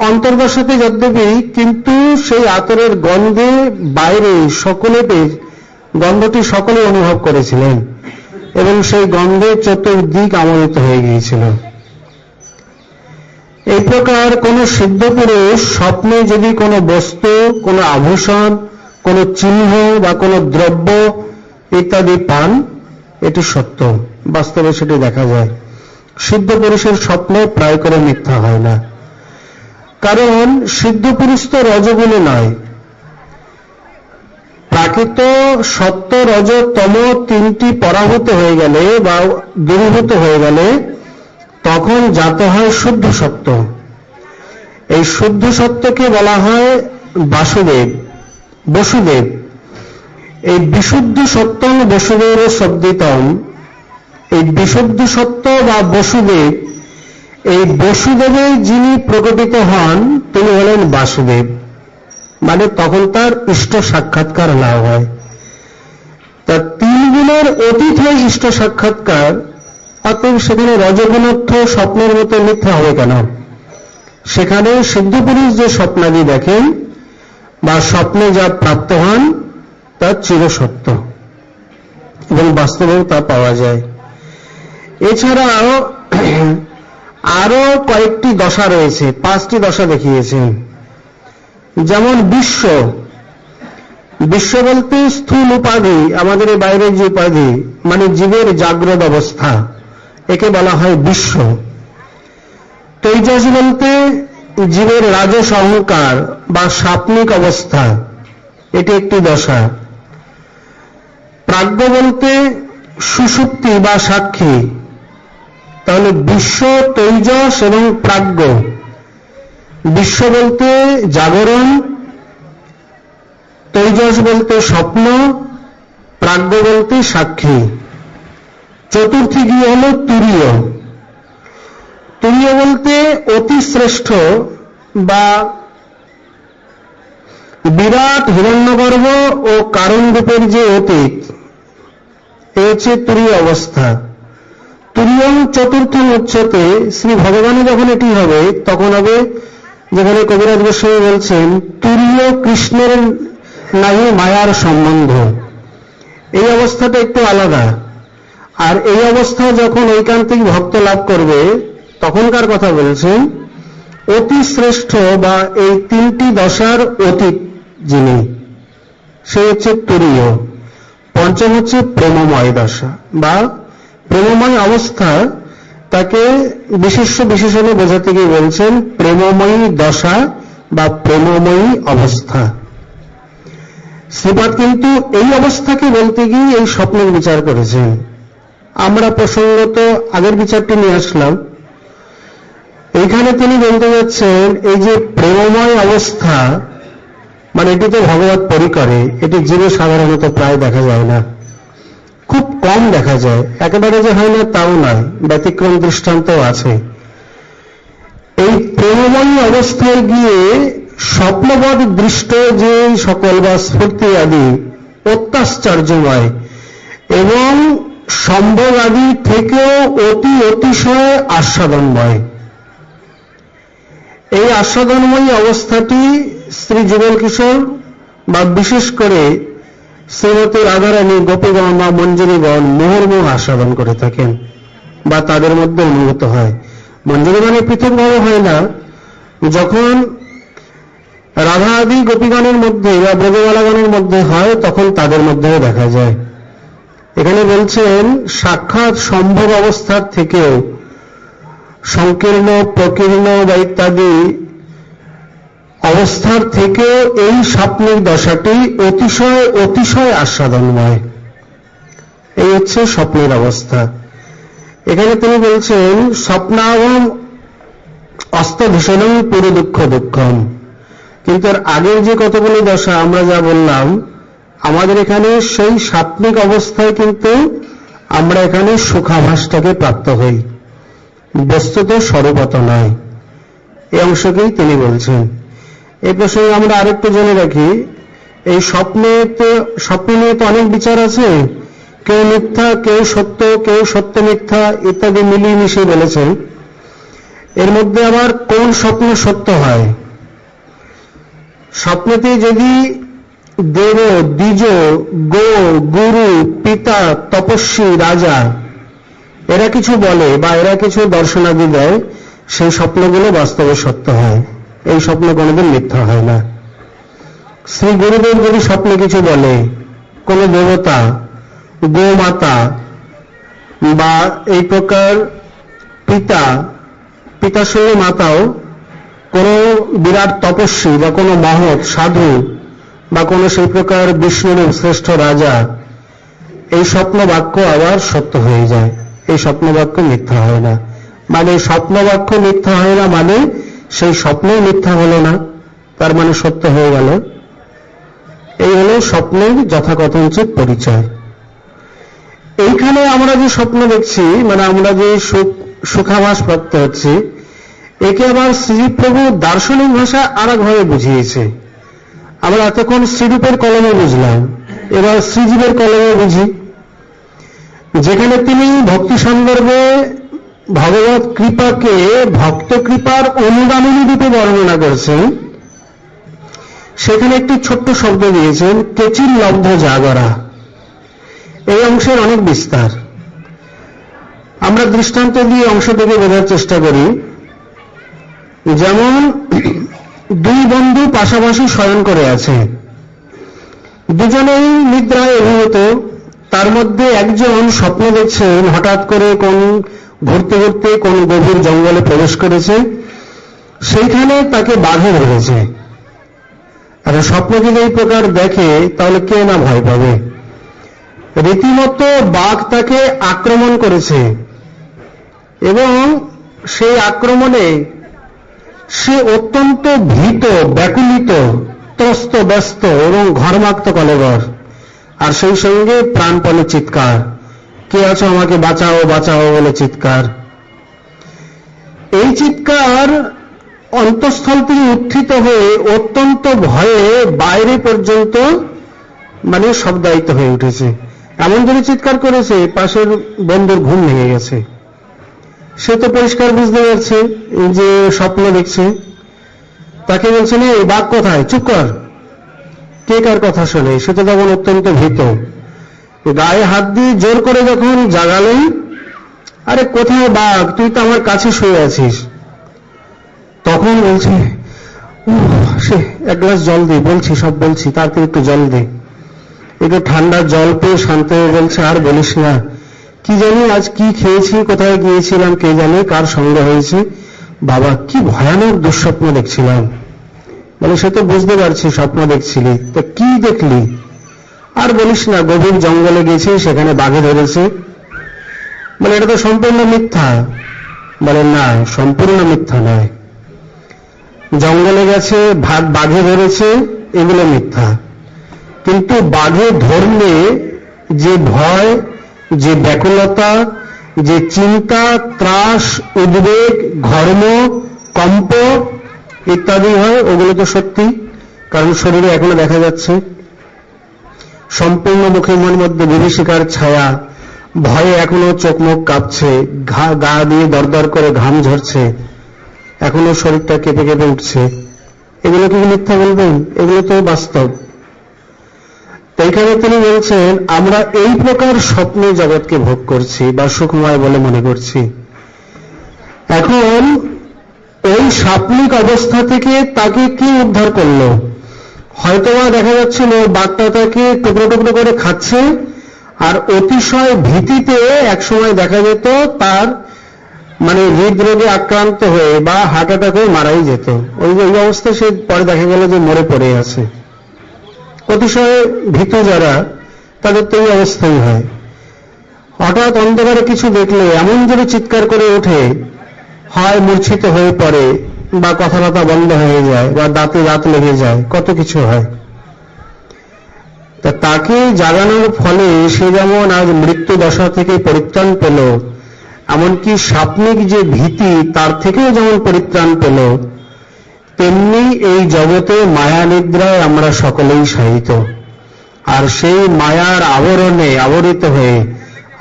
অন্তর্বশতে যদ্যপি, কিন্তু সেই আতরের গন্ধে বাইরে সকলে গন্ধটি সকলে অনুভব করেছিলেন এবং সেই গন্ধে চতুর্দিক আমোদিত হয়ে গিয়েছিল। এই প্রকার কোন সিদ্ধ পুরুষ স্বপ্নে যদি কোনো বস্তু, কোনো আভূষণ, কোনো চিহ্ন বা কোনো দ্রব্য ইত্যাদি পান, এটি সত্য, বাস্তবে সেটি দেখা যায়। সিদ্ধ পুরুষের স্বপ্ন প্রায় করে মিথ্যা হয় না, কারণ সিদ্ধ পুরুষ তো রজগুণে নয়। প্রাকৃত সত্য, রজ, তম তিনটি পরাভূত হয়ে গেলে বা দূরীভূত হয়ে গেলে তখন জাত হয় শুদ্ধ সত্য। এই শুদ্ধ সত্যকে বলা হয় বাসুদেব, বসুদেব। এই বিশুদ্ধ সত্যং বসুদেব শব্দিতম, এই বিশুদ্ধ সত্য বা বসুদেব, এই বসুদেবে যিনি প্রকটিত হন তিনি হলেন বাসুদেব। মানে তখন তার ইষ্ট সাক্ষাৎকার লাভ হয়। তা তিন গুণের অতীত হয় ইষ্ট সাক্ষাৎকার, অতএব সেখানে রজগুণর্থ স্বপ্নের মতো মিথ্যা হবে কেন? সেখানে সিদ্ধ পুরুষ যে স্বপ্নাদি দেখেন বা স্বপ্নে যা প্রাপ্ত হন তা চিরসত্য এবং বাস্তবেও তা পাওয়া যায়। এছাড়াও আরো কয়েকটি দশা রয়েছে, 5টি দশা দেখিয়েছেন। যেমন বিশ্ব, বিশ্ব বলতে স্থূল উপাধি, আমাদের এই বাইরের যে উপাধি, মানে জীবের জাগ্রত অবস্থা, একে বলা হয় বিশ্ব। তৈজস বলতে জীবের রাজস অহংকার বা স্বাপ্নিক অবস্থা, এটি একটি দশা। প্রাজ্ঞ বলতে সুষুপ্তি বা সাক্ষী। তাহলে বিশ্ব, তৈজস এবং প্রাজ্ঞ। বিশ্ব বলতে জাগরণ, তৈজস বলতে স্বপ্ন, প্রাজ্ঞ বলতে সাক্ষী। চতুর্থী গিয়ে হল তুরীয়। তুরীয় বলতে অতি শ্রেষ্ঠ বা বিরাট হিরণ্যগর্ভ ও কারণ রূপের যে অতীত, এ হচ্ছে তুরীয় অবস্থা। তুরীয়ং চতুর্থম উচ্চতে, শ্রী ভগবানে যখন এটি হবে তখন হবে, যেখানে কবিরাজ গোস্বামী বলছেন তুরীয় কৃষ্ণের নাহি মায়ার সম্বন্ধ। এই অবস্থাটা একটু আলাদা। আর এই অবস্থা যখন ঐকান্তিক ভক্ত লাভ করবে তখনকার কথা বলছেন, অতি শ্রেষ্ঠ বা এই 3টি দশার অতীত যিনি, সে হচ্ছে তুরীয়। পঞ্চম হচ্ছে প্রেমময় দশা বা প্রেমময় অবস্থা, তাকে বিশেষণে বোঝাতে গিয়ে বলছেন প্রেমময়ী দশা বা প্রেমময়ী অবস্থা। শ্রীপাদ কিন্তু এই অবস্থাকে বলতে গিয়ে এই স্বপ্নের বিচার করেছেন। আমরা প্রসঙ্গত আগের বিচারটি নিয়ে আসলাম। এইখানে তিনি বলতে যাচ্ছেন এই যে প্রেমময় অবস্থা, মানে এটি তো ভগবত পরিকরে, এটি জীবে সাধারণত প্রায় দেখা যায় না, খুব কম দেখা যায়। একেবারে যে হয় না তাও নয়, ব্যতিক্রম দৃষ্টান্তও আছে। এই প্রেমময়ী অবস্থায় গিয়ে স্বপ্নবৎ দৃষ্ট যে সকল বা স্ফূর্তি আদি অত্যাশ্চর্যময় এবং সম্ভোগ আদি থেকেও অতিশয় আস্বাদনময়। এই আস্বাদনময়ী অবস্থাটি শ্রী যুগল কিশোর বা বিশেষ করে শ্রীমতী রাধারানী, গোপীগণ বা মঞ্জুরিগণ মুহুর্মুহ আস্বাদন করে থাকেন বা তাদের মধ্যে অনুভূত হয়। মঞ্জুরি মানে পৃথকভাবে হয় না, যখন রাধা আদি গোপীগণের মধ্যে বা ব্রজবালাগণের মধ্যে হয় তখন তাদের মধ্যেও দেখা যায়। এখানে বলছেন সাক্ষাৎ সম্ভব অবস্থার থেকেও সংকীর্ণ, প্রকীর্ণ বা ইত্যাদি অবস্থার থেকেও এই স্বপ্নের দশাটি অতিশয় অতিশয় আস্বাদনময়। এই হচ্ছে স্বপ্নের অবস্থা। এখানে তিনি বলছেন স্বপ্নাগম অস্তভূষণং পুরো দুঃখ দুঃখম। কিন্তু এর আগের যে কতগুলি দশা আমরা যা বললাম, আমাদের এখানে সেই স্বাপ্নিক অবস্থায় কিন্তু আমরা এখানে সুখাভাসটাকে প্রাপ্ত হই, বস্তুত স্বরূপত নয়। এই অংশকেই তিনি বলছেন। এই প্রসঙ্গে আমরা আরেকটু জেনে রাখি, এই স্বপ্ন নিয়ে তো অনেক বিচার আছে। কেউ মিথ্যা, কেউ সত্য, কেউ সত্য মিথ্যা ইত্যাদি মিলিয়ে মিশিয়ে বলেছেন। এর মধ্যে আবার কোন স্বপ্ন সত্য হয়? স্বপ্নতে যদি দেব, দ্বিজ, গো, গুরু, পিতা, তপস্বী, রাজা এরা কিছু বলে বা এরা কিছু দর্শনাদি দেয়, সেই স্বপ্নগুলো বাস্তবে সত্য হয়। এই স্বপ্ন কোনোদিন মিথ্যা হয় না। শ্রী গুরুদেব যদি স্বপ্নে কিছু বলে, কোন দেবতা, গোমাতা বা এই প্রকার পিতার সঙ্গে মাতাও, কোন বিরাট তপস্বী বা কোন মহৎ সাধু বা কোন সেই প্রকার বিষ্ণুর শ্রেষ্ঠ রাজা, এই স্বপ্ন বাক্য আবার সত্য হয়ে যায়। এই স্বপ্ন বাক্য মিথ্যা হয় না। মানে স্বপ্ন বাক্য মিথ্যা হয় না মানে সেই স্বপ্নই মিথ্যা হলো না, তার মানে সত্য হয়ে গেল। এই হলো স্বপ্নের যথাকথঞ্চিত পরিচয়। এইখানে আমরা যে স্বপ্ন দেখছি, মানে আমরা যে সুখাভাস প্রাপ্ত হচ্ছি, একে আবার শ্রীপ্রভু দার্শনিক ভাষা আর একভাবে বুঝিয়েছে। আমরা এতক্ষণ শ্রীরূপের কলমে বুঝলাম, এবার শ্রীজীবের কলমে বুঝি। যেখানে তিনি ভক্তি সন্দর্ভে ভগবত কৃপাকে ভক্ত কৃপার অনুগামিনী রূপে বর্ণনা করেছেন, সেখানে একটি ছোট্ট শব্দ দিয়েছেন, কেচির লব্ধ জাগরা। এই অংশের অনেক বিস্তার। আমরা দৃষ্টান্ত দিয়ে অংশটিকে বোঝার চেষ্টা করি। যেমন দুই বন্ধু পাশাপাশি শয়ন করে আছে, দুজনেই নিদ্রায় অভিভূত। তার মধ্যে একজন স্বপ্ন দেখছেন হঠাৎ করে ঘুরতে ঘুরতে কোন গভীর জঙ্গলে প্রবেশ করেছে, সেইখানে তাকে বাঘে ধরেছে। আর স্বপ্ন যদি এই প্রকার দেখে তাহলে কে না ভয় পাবে। রীতিমতো বাঘ তাকে আক্রমণ করেছে এবং সেই আক্রমণে সে অত্যন্ত ভীত, ব্যাকুলিত, ত্রস্ত, ব্যস্ত এবং ঘর্মাক্ত কলেবর। আর সেই সঙ্গে প্রাণপণে চিৎকার, কে আছো আমাকে বাঁচাও বাঁচাও বলে চিৎকার। এই চিৎকার অন্তঃস্থল থেকে উত্থিত হয়ে অত্যন্ত ভয়ে বাইরে পর্যন্ত মানে শব্দায়িত হয়ে উঠেছে। এমন ধরে চিৎকার করেছে পাশের বন্ধুর ঘুম ভেঙে গেছে। সে তো পরিষ্কার বুঝতে পারছে যে স্বপ্ন দেখছে। তাকে বলছে না, এই বাঘ কোথায়, চুপ কর। কে কার কথা শোনে? সে তো তখন অত্যন্ত ভীত। গায়ে হাত দিয়ে জোর করে যখন জাগালেন, আরে কোথায় বাঘ, তুই তো আমার কাছে শুয়ে আছিস। তখন বলছে, সে এক গ্লাস জল দে, বলছি সব বলছি, তারপরে একটু জল দে। একটু ঠান্ডা জল পেয়ে শান্ত হয়ে বলছে, আর বলিস না, কি জানি আজ কি খেয়েছি, কোথায় গিয়েছিলাম কে জানে, কার সঙ্গে হয়েছে, বাবা কি ভয়ানক দুঃস্বপ্ন দেখছিলাম। বলে, সে তো বুঝতে পারছি স্বপ্ন দেখছিলি, তো কি দেখলি? আর বলিস না, গভীর জঙ্গলে গেছি, সেখানে বাঘে ধরেছে। বলে, এটা তো সম্পূর্ণ মিথ্যা। বলে, না, সম্পূর্ণ মিথ্যা নয়। জঙ্গলে গেছে, বাঘে ধরেছে, এগুলো মিথ্যা। কিন্তু বাঘে ধরলে যে ভয়, যে ব্যাকুলতা, যে চিন্তা, ত্রাস, উদ্বেগ, ঘর্ম, কম্প ইত্যাদি হয়, ওগুলো তো সত্যি, কারণ শরীরে এখনো দেখা যাচ্ছে। সম্পূর্ণ মুখের মধ্যে বিভীষিকার ছায়া, ভয়ে এখনো চোখ মুখ কাঁপছে, গা দিয়ে দরদর করে ঘাম ঝরছে, এখনো শরীরটা কেঁপে কেঁপে উঠছে। এগুলো কি মিথ্যা বলবেন? এগুলো তো বাস্তব। এইখানে তিনি বলছেন আমরা এই প্রকার স্বপ্নে জগৎকে ভোগ করছি বা সুখময় বলে মনে করছি। এখন ওই সাপ্লিক অবস্থা থেকে তাকে কি উদ্ধার করলো? হয়তোবা দেখা যাচ্ছিল বাঘটা তাকে টুকরো টুকরো করে খাচ্ছে, আর অতিশয় ভীতিতে একসময় দেখা যেত তার মানে হৃদরোগে আক্রান্ত হয়ে বা হার্ট অ্যাটাক হয়ে মারাই যেত। ওই অবস্থায় সে পরে দেখা গেল যে মরে পড়ে আছে। অতিশয় ভীত যারা, তাদের তো এই অবস্থাই হয়। হঠাৎ অন্ধকারে কিছু দেখলে এমন জোরে চিৎকার করে ওঠে, হয় মূর্ছিত হয়ে পড়ে বা কথাবার্তা বন্ধ হয়ে যায় বা দাঁতে দাঁত লেগে যায়, কত কিছু হয়। তা তাকে জাগানোর ফলে সে যেমন আজ মৃত্যু দশা থেকে পরিত্রাণ পেল, এমনকি সাপ্নিক যে ভীতি তার থেকেও যেমন পরিত্রাণ পেল, তেমনি এই জগতে মায়া নিদ্রায় আমরা সকলেই শায়িত। আর সেই মায়ার আবরণে আবরিত হয়ে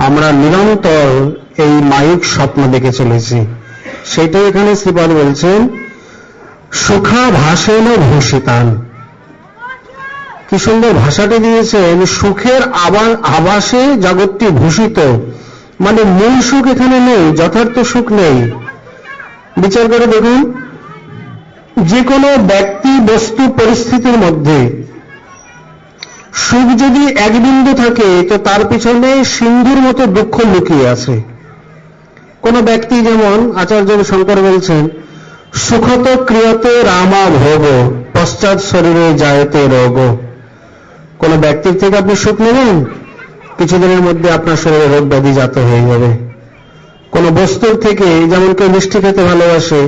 আমরা নিরন্তর এই মায়িক স্বপ্ন দেখে চলেছি। সেটাই এখানে শ্রীপাদ বলছেন সুখাভাসেন ভূষিতান। কি সুন্দর ভাষাটি দিয়েছেন, সুখের আভাসে জগৎটি ভূষিত, মানে মূল সুখ এখানে নেই, যথার্থ সুখ নেই। বিচার করে দেখুন, যে কোনো ব্যক্তি বস্তু পরিস্থিতির মধ্যে সুখ যদি এক বিন্দু থাকে তো তার পিছনে সিন্ধুর মতো দুঃখ লুকিয়ে আছে। কোন ব্যক্তি যেমন আচার্য শঙ্কর বলছেন সুখত ক্রিয়তে রামা ভোগ পশ্চাৎ শরীরে যায়তে রোগ। কোন ব্যক্তির থেকে আপনি সুখ নেবেন, কিছুদিনের মধ্যে আপনার শরীরে রোগ ব্যাধি জাত হয়ে যাবে। কোন বস্তুর থেকে, যেমন কেউ মিষ্টি খেতে ভালোবাসে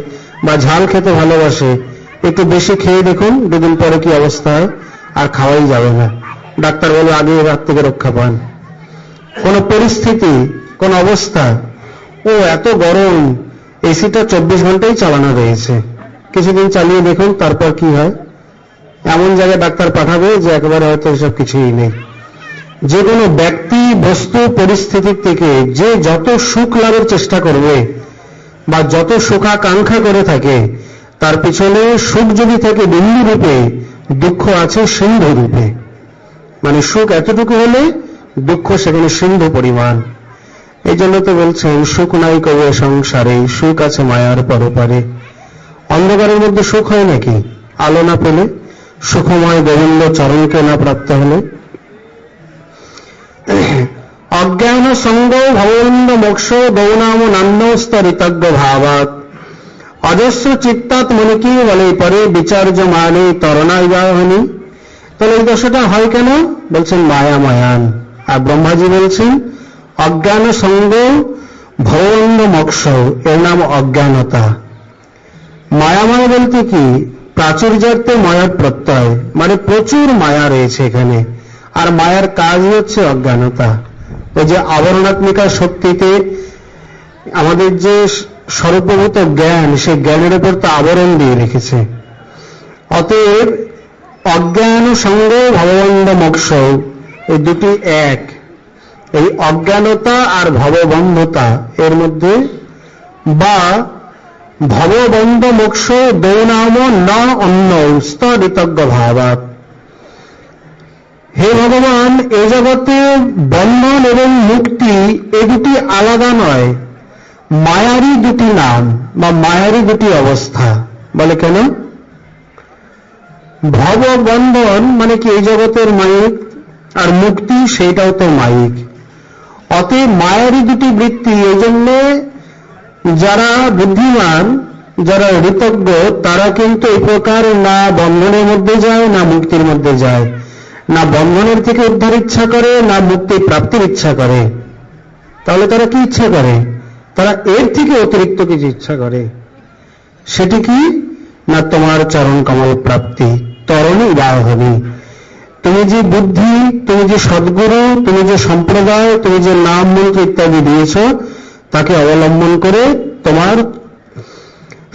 বা ঝাল খেতে ভালোবাসে, একটু বেশি খেয়ে দেখুন দুদিন পরে কি অবস্থা হয়, আর খাওয়াই যাবে না। ডাক্তার বলে আগে রাত থেকে রক্ষা পান। কোন পরিস্থিতি, কোন অবস্থা, ও এত গরম, এসিটা 24 ঘন্টাই চালানো রয়েছে, কিছুদিন চালিয়ে দেখুন তারপর কি হয়। এমন জায়গায় ডাক্তার পাঠাবে যে একেবারে হয়তো এসব কিছুই নেই। যে কোনো ব্যক্তি বস্তু পরিস্থিতির থেকে যে যত সুখ লাভের চেষ্টা করবে বা যত সুখাকাঙ্ক্ষা করে থাকে, তার পিছনে সুখ যদি থাকে বিন্দু রূপে, দুঃখ আছে সিন্ধু রূপে। মানে সুখ এতটুকু হলে দুঃখ সেখানে সিন্ধু পরিমাণ। এই জন্য তো বলছেন সুখ নাই কবে সংসারে, সুখ আছে মায়ার পরপারে। অন্ধকারের মধ্যে সুখ হয় নাকি? আলো না পেলে, সুখময় গোবিন্দ চরণকে না প্রাপ্ত হলে। অজ্ঞান সঙ্গ ভবন্দ মোক্ষ গৌনাম নান্য স্তরিতজ্ঞ ভাবাত অজস্র চিত্তাৎ মনিকি বলে পরে বিচার্য মানে তরণাই বাহনী। তাহলে এই দশাটা হয় কেন? বলছেন মায়া মায়ান। আর ব্রহ্মাজি বলছেন অজ্ঞান সঙ্গ ভবন্দ মোক্ষ, এর নাম অজ্ঞানতা। মায়াময় বলতে কি? প্রাচুর্যার্থে মায়ার প্রত্যয়, মানে প্রচুর মায়া রয়েছে এখানে। আর মায়ার কাজই হচ্ছে অজ্ঞানতা। ওই যে আবরণাত্মিকা শক্তিতে আমাদের যে স্বরূপভূত জ্ঞান, সেই জ্ঞানের উপর তো আবরণ দিয়ে রেখেছে। অতএব অজ্ঞান সঙ্গ ভববন্ধ মোক্ষ, এই দুটি এক। এই অজ্ঞানতা আর ভববন্ধতা এর মধ্যে, বা ভববন্ধ মোক্ষ দৌনাম ন অন্য স্তরিতজ্ঞ ভাবাত। হে ভগবান, এ জগতে বন্ধন এবং মুক্তি এ দুটি আলাদা নয়, মায়ারই দুটি নাম বা মায়ারই দুটি অবস্থা। বলে কেন? ভববন্ধন মানে কি? এই জগতের মায়িক, আর মুক্তি সেইটাও তো মায়িক। অতএব মায়ারই দুটি বৃত্তি। এই জন্য যারা বুদ্ধিমান, যারা ঋতজ্ঞ, তারা কিন্তু এই প্রকার না বন্ধনের মধ্যে যায় না মুক্তির মধ্যে যায়, না বন্ধনের থেকে উদ্ধার ইচ্ছা করে না মুক্তি প্রাপ্তির ইচ্ছা করে। তাহলে তারা কি ইচ্ছা করে? তারা এর থেকে অতিরিক্ত কিছু ইচ্ছা করে। সেটি কি? না তোমার চরণ কমল প্রাপ্তি, তরণী বাহনী। তুমি যে বুদ্ধি, তুমি যে সদ্গুরু, তুমি যে সম্প্রদায়, তুমি যে নাম মন্ত্র ইত্যাদি দিয়েছ, তাকে অবলম্বন করে তোমার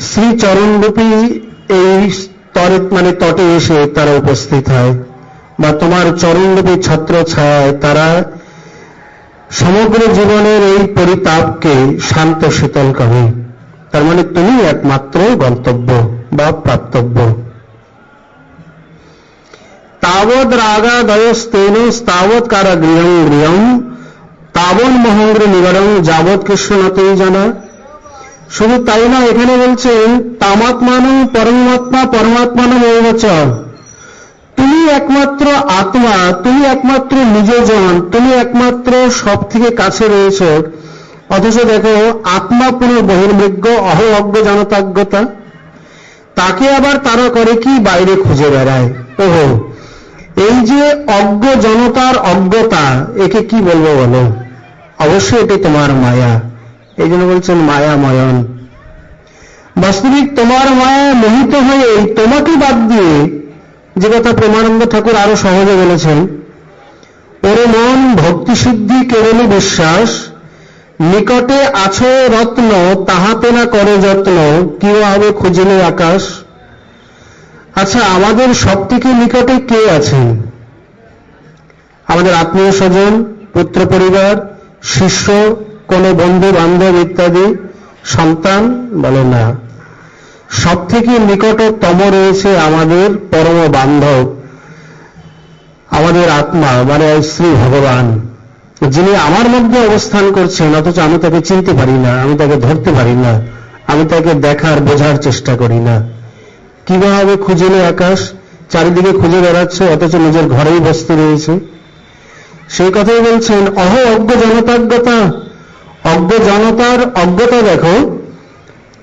শ্রীচরণরূপী এই স্তরে মানে তটে এসে তারা উপস্থিত হয়, বা তোমার চরণরূপী ছত্র ছায়ায় তারা সমগ্র জীবনের এই পরিতাপকে শান্ত শীতল করে। তার মানে তুমি একমাত্র গন্তব্য বা প্রাপ্তব্য। যাবৎ রাগাদয়স্তেন স্তাবৎ কারাগৃহং গৃহম তাবন মহঙ্গ্র নিবারণ যাবৎ কৃষ্ণনাথই জানা। শুধু তাই না, এখানে বলছেন তামাত্মানং পরমাত্মা পরমাত্মানং এইবচ, তুমি একমাত্র আত্মা, তুমি একমাত্র নিজজন, তুমি একমাত্র সব থেকে কাছে রয়েছ। অথচ দেখো আত্মা পুনঃ বহির্মৃজ্ঞ অহ অজ্ঞ জনতাজ্ঞতা, তাকে আবার তারা করে কি বাইরে খুঁজে বেড়ায়। ওহো, এই যে অজ্ঞ জনতার অজ্ঞতা, একে কি বলবো বলো? অবশ্যই এটি তোমার মায়া। এই জন্য বলছেন মায়াময়ন। বাস্তবিক তোমার মায়া মোহিত হয়ে তোমাকে বাদ দিয়ে, যে কথা প্রেমানন্দ ঠাকুর আরো সহজে বলেছেন, ওরে মন ভক্তি সিদ্ধি কেবলই বিশ্বাস, নিকটে আছো রত্ন তাহাতে না করে যত্ন, কেউ হবে খুঁজিলে আকাশ। আচ্ছা, আমাদের সব থেকে নিকটে কে আছেন? আমাদের আত্মীয় স্বজন, পুত্র পরিবার, শিষ্য, কোন বন্ধু বান্ধব ইত্যাদি, সন্তান? বলে না। সব থেকে নিকটতম রয়েছে আমাদের পরম বান্ধব, আমাদের আত্মা, মানে শ্রী ভগবান, যিনি আমার মধ্যে অবস্থান করছেন, অথচ আমি তাকে চিনতে পারি না, আমি তাকে ধরতে পারি না, আমি তাকে দেখার বোঝার চেষ্টা করি না। কিভাবে খুঁজিলে আকাশ? চারিদিকে খুঁজে বেড়াচ্ছে, অথচ নিজের ঘরেই বসতে রয়েছে। সেই কথাই বলছেন অহ অজ্ঞ জনতাজ্ঞতা। অজ্ঞ জনতার অজ্ঞতা দেখো।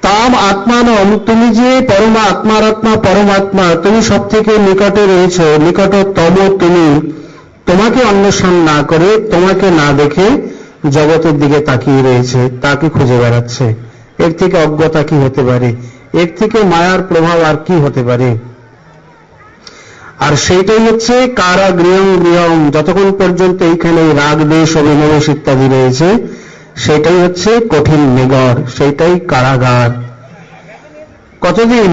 তাম আত্মানম, তুমি যে পরমা আত্মার আত্মা পরমাত্মা, তুমি সব থেকে নিকটে রয়েছ, নিকটতম তুমি, তোমাকে অন্বেষণ না করে, তোমাকে না দেখে জগতের দিকে তাকিয়ে রয়েছে, তাকে খুঁজে বেড়াচ্ছে। এর থেকে অজ্ঞতা কি হতে পারে? এর থেকে মায়ার প্রভাব আর কি হতে পারে? আর সেইটাই হচ্ছে কারাগৃহং গৃহম, যতক্ষণ পর্যন্ত এইখানে রাগ দেশ অভিনিবেশ ইত্যাদি রয়েছে, সেটাই হচ্ছে কঠিন নিগড়, সেইটাই কারাগার। কতদিন?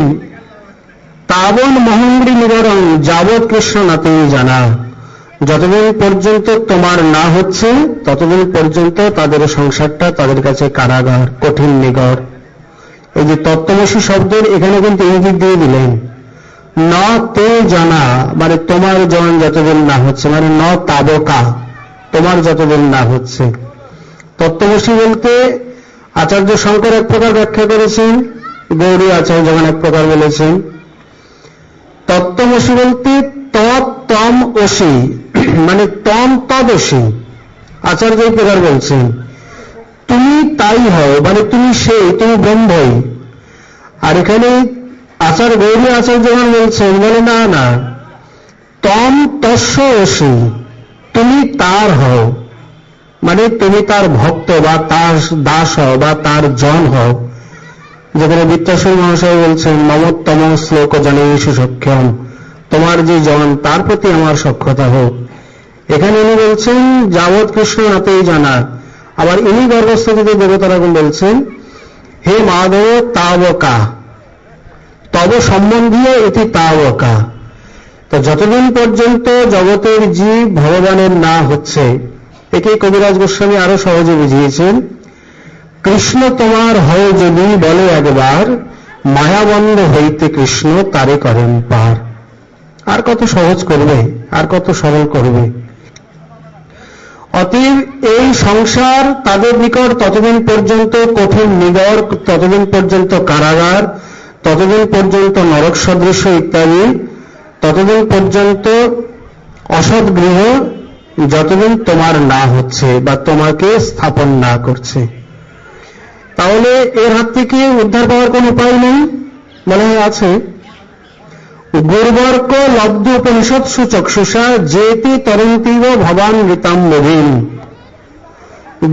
তাবন মহঙ্গ্রী নিবারণ যাবৎ কৃষ্ণনাথই জানা। যতদিন পর্যন্ত তোমার না হচ্ছে, ততদিন পর্যন্ত তাদের সংসারটা তাদের কাছে কারাগার, কঠিন নিগড়। এই যে তত্ত্বমসী শব্দের এখানে কিন্তু ইঙ্গিত দিয়ে দিলেন, ন তে জানা, মানে তোমার জন যতদিন না হচ্ছে, মানে ন তাবকা, তোমার যতদিন না হচ্ছে। তত্ত্বমসী বলতে আচার্য শঙ্কর এক প্রকার ব্যাখ্যা করেছেন, গৌরী আচার্য যখন এক প্রকার বলেছেন। তত্ত্বমসী বলতে তম অসি, মানে তম তদসি, আচার্য এই প্রকার বলছেন, তুমি তাই হও, মানে তুমি সেই, তুমি ব্রহ্মই। আর এখানে আচার্য গৌরী আচার্য যখন বলছেন, বলে না না, তম তস্য অসি, তুমি তার হও, মানে তুমি তার ভক্ত বা তার দাস হও বা তার জন হও। যেখানে বিত্তাসুর মহাশয় বলছেন মমোত্তম শ্লোক জনেষু সক্ষম, তোমার যে জন তার প্রতি আমার সক্ষতা হোক। এখানে উনি বলছেন যাবৎ কৃষ্ণ নাতেই জানা। আবার ইনি গর্ভস্থিতিতে দেবতারা বলছেন হে মাধব তাবকা, তব সম্বন্ধীয় এটি তাবকা। তো যতদিন পর্যন্ত জগতের জীব ভগবানের না হচ্ছে, একে কবিরাজ গোস্বামী আরো সহজে বুঝিয়েছেন, কৃষ্ণ তোমার হয় যদি বলে একবার, মায়াবন্ধ হইতে কৃষ্ণ তারে করেন পার। আর কত সহজ করবে, আর কত সরল করবে? অতএব এই সংসার তাদের নিকট ততদিন পর্যন্ত কঠিন নিগড়, ততদিন পর্যন্ত কারাগার, ততদিন পর্যন্ত নরক সদৃশ ইত্যাদি, ততদিন পর্যন্ত অসৎ গৃহ, যতদিন তোমার না হচ্ছে বা তোমাকে স্থাপন না করছে। তাহলে এর হাত থেকে উদ্ধার পাওয়ার কোন উপায় নেই? মনে হয় আছে। গুরুবর্ক লব্ধ উপনিষৎসু চক্ষুষা যেতে তরন্তীব ভবান ঋতাম নবীন।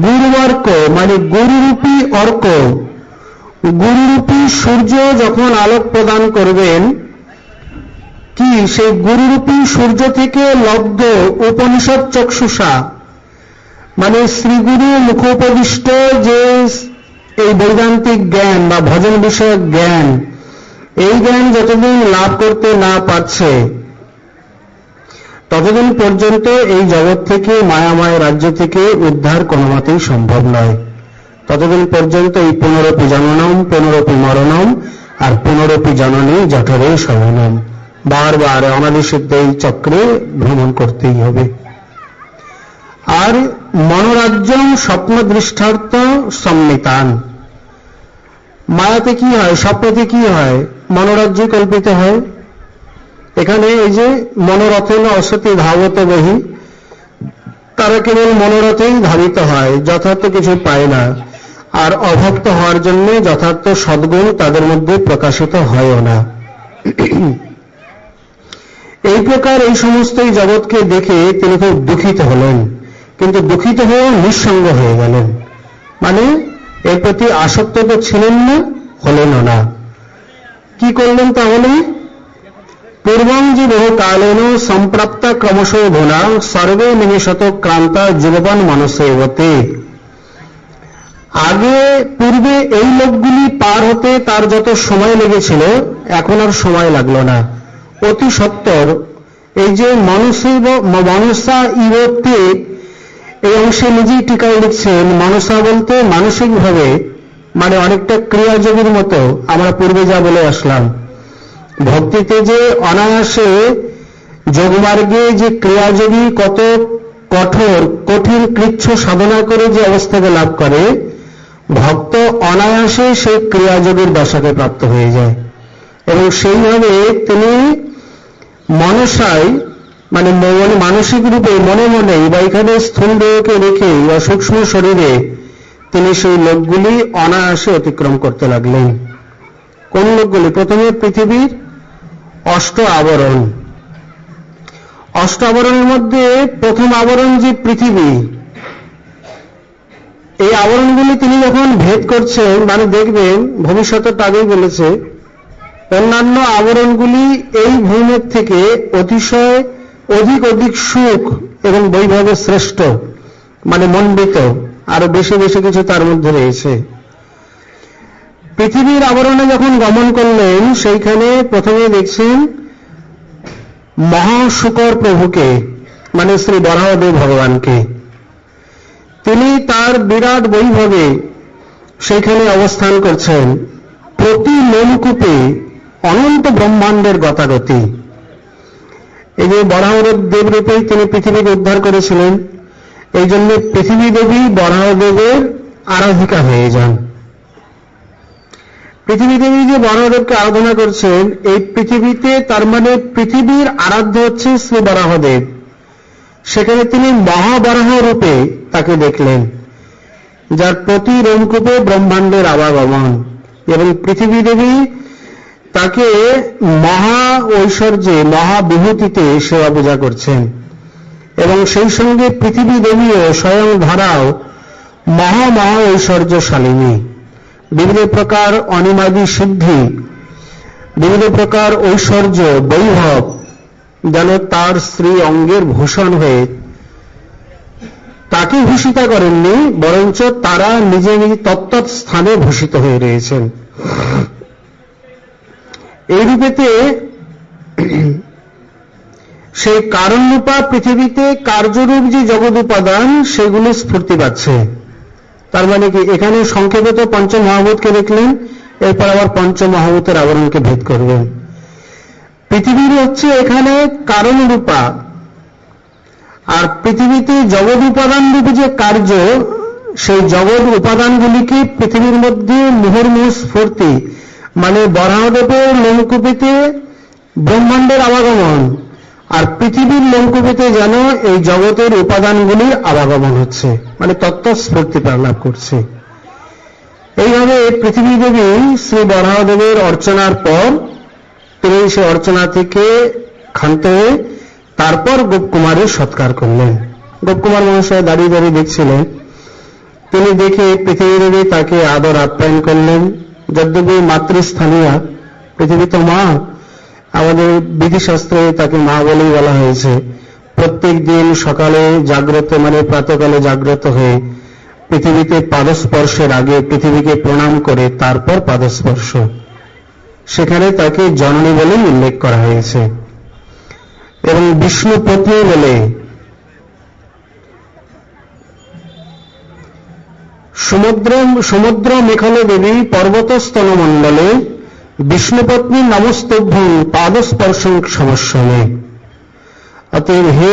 গুরুবর্ক মানে গুরুরূপী অর্ক, গুরুরূপী সূর্য যখন আলোক প্রদান করবেন, কি সেই গুরুরূপী সূর্য থেকে লব্ধ উপনিষৎ চক্ষুষা, মানে শ্রীগুরু মুখোপদিষ্ট যে এই বৈদান্তিক জ্ঞান বা ভজন বিষয়ক জ্ঞান, এই জ্ঞান যতদিন লাভ করতে না পারছে, ততদিন পর্যন্ত এই জগৎ থেকে, মায়াময় রাজ্য থেকে উদ্ধার কোনো মতেই সম্ভব নয়। ততদিন পর্যন্ত এই পুনরপি জননম পুনরপি মরণম আর পুনরপি জননী জঠরে শয়নম, বারবার অনাদিসিদ্ধ এই চক্রে ভ্রমণ করতেই হবে। আর মনোরাজ্যম স্বপ্ন দৃষ্টার্থ সম্মিতান, মায়াতে কি হয়, স্বপ্নতে কি হয়, মনোরাজ্য কল্পিত হয়। এখানে এই যে মনোরথেন অসতি ধাবত বহি, তারা কেবল মনোরথেই ধাবিত হয়, যথার্থ কিছু পায় না। আর অভক্ত হওয়ার জন্য যথার্থ সদ্গুণ তাদের মধ্যে প্রকাশিত হয়ও না। এই প্রকার এই সমস্ত জগৎকে দেখে তিনি খুব দুঃখিত হলেন, কিন্তু দুঃখিত হয়েও নিঃসঙ্গ হয়ে গেলেন। মানে এর প্রতি আসক্ত তো ছিলেন না, হলেনও না। কি করলেন তাহলে? পূর্বং যে বহু কালেন সম্প্রাপ্ত ক্রমশ ভুনা সর্বে নিমিষত ক্রান্তা যুগবান মানসেবতে, আগে পূর্বে এই লোকগুলি পার হতে তার যত সময় লেগেছিল, এখন আর সময় লাগলো না। অতি সত্বর এই যে মনসা ইবতে, এই অংশে নিজেই টিকায় লিখছেন, মনসা বলতে মানসিকভাবে, মানে অনেকটা ক্রিয়াযোগীর মতো। আমরা পূর্বে যা বলে আসলাম, ভক্তিতে যে অনায়াসে যোগমার্গে যে ক্রিয়াযোগী কত কঠিন কৃচ্ছ সাধনা করে যে অবস্থাকে লাভ করে, ভক্ত অনায়াসে সেই ক্রিয়াযোগীর দশাকে প্রাপ্ত হয়ে যায়। এবং সেইভাবে তিনি মনসায়, মানে মানসিক রূপে মনে মনেই বা এখানে স্থূল দেহকে রেখে বা সূক্ষ্ম শরীরে তিনি সেই লোকগুলি অনায়াসে অতিক্রম করতে লাগলেন। কোন লোকগুলি? প্রথমে পৃথিবীর অষ্ট আবরণ। অষ্ট আবরণের মধ্যে প্রথম আবরণ যে পৃথিবী, এই আবরণগুলি তিনি যখন ভেদ করছেন, মানে দেখবেন ভবিষ্যতে আগেই বলেছে, অন্যান্য আবরণগুলি এই ভূমির থেকে অতিশয় অধিক সুখ এবং বৈভবে শ্রেষ্ঠ, মানে মণ্ডিত, আরো বেশি বেশি কিছু তার মধ্যে রয়েছে। পৃথিবীর আবরণে যখন গমন করলেন, সেইখানে প্রথমে দেখছেন মহাশুকর প্রভুকে, মানে শ্রী বরাহদেব ভগবানকে। তিনি তার বিরাট বৈভবে সেইখানে অবস্থান করছেন। প্রতি লোমকূপে অনন্ত ব্রহ্মাণ্ডের গতাগতি। এই যে বরাহদেব রূপেই তিনি পৃথিবীকে উদ্ধার করেছিলেন, এই জন্য পৃথিবী দেবী বরাহদেবের আরাধিকা হয়ে যান। পৃথিবী দেবী যে বরাহদেবকে আরাধনা করছেন, এই পৃথিবীতে তার মানে পৃথিবীর আরাধ্য হচ্ছে শ্রী বরাহদেব। সেখানে তিনি মহাবরাহ রূপে তাকে দেখলেন, যার প্রতি রোমকূপে ব্রহ্মাণ্ডের আবাগমন। এবং পৃথিবী দেবী তাকে মহা ঐশ্বর্যে, মহাবিভূতিতে সেবা পূজা করছেন। এবং সেই সঙ্গে পৃথিবী দেবীও স্বয়ং ধারাও মহা ঐশ্বর্যশালিনী। বিভিন্ন প্রকার অনিমাদি সিদ্ধি, বিভিন্ন প্রকার ঐশ্বর্য বৈভব যেন তার স্ত্রী অঙ্গের ভূষণ হয়ে তাকে ভূষিতা করেননি, বরঞ্চ তারা নিজে নিজে তত্ত্বৎ স্থানে ভূষিত হয়ে রয়েছেন। এই রূপেতে সেই কারণরূপা পৃথিবীতে কার্যরূপ যে জগৎ উপাদান, সেগুলি স্ফূর্তি পাচ্ছে। তার মানে কি, এখানে সংক্ষেপে তো পঞ্চমহাভূতকে দেখলেন, এরপর আবার পঞ্চমহাভূতের আবরণকে ভেদ করবেন। পৃথিবীর হচ্ছে এখানে কারণ রূপা, আর পৃথিবীতে জগৎ উপাদান রূপে যে কার্য, সেই জগৎ উপাদানগুলিকে পৃথিবীর মধ্যে মুহুর্মুহু স্ফূর্তি, মানে বরাহদেবের লোমকূপেতে ব্রহ্মাণ্ডের আবাগমন, আর পৃথিবীর লোমকূপেতে যেন এই জগতের উপাদানগুলির আবাগমন হচ্ছে, মানে তত্ত্বস্ফূর্তি লাভ করছে। এইভাবে পৃথিবী দেবী শ্রী বরাহদেবের অর্চনার পর তিনি সে অর্চনা থেকে ক্ষান্ত হয়ে তারপর গোপকুমারের সৎকার করলেন। গোপকুমার মহাশয় দাঁড়িয়ে দাঁড়িয়ে দেখছিলেন। তিনি দেখে পৃথিবী দেবী তাকে আদর আপ্যায়ন করলেন। যদ্যপি মাতৃস্থানীয়, পৃথিবী তো মা, আমাদের বিধিশাস্ত্রে তাকে মা বলেই বলা হয়েছে। প্রত্যেক দিন সকালে জাগ্রত, মানে প্রাতকালে জাগ্রত হয়ে পৃথিবীতে পাদস্পর্শের আগে পৃথিবীকে প্রণাম করে তারপর পাদস্পর্শ, সেখানে তাকে জননী বলেই উল্লেখ করা হয়েছে। এবং বিষ্ণু পত্নী বলে সমুদ্র মেখল দেবী পর্বত স্তনমণ্ডলে বিষ্ণুপত্নী নমস্তভ্যং পাদস্পর্শং সমস্যমে। অতএব হে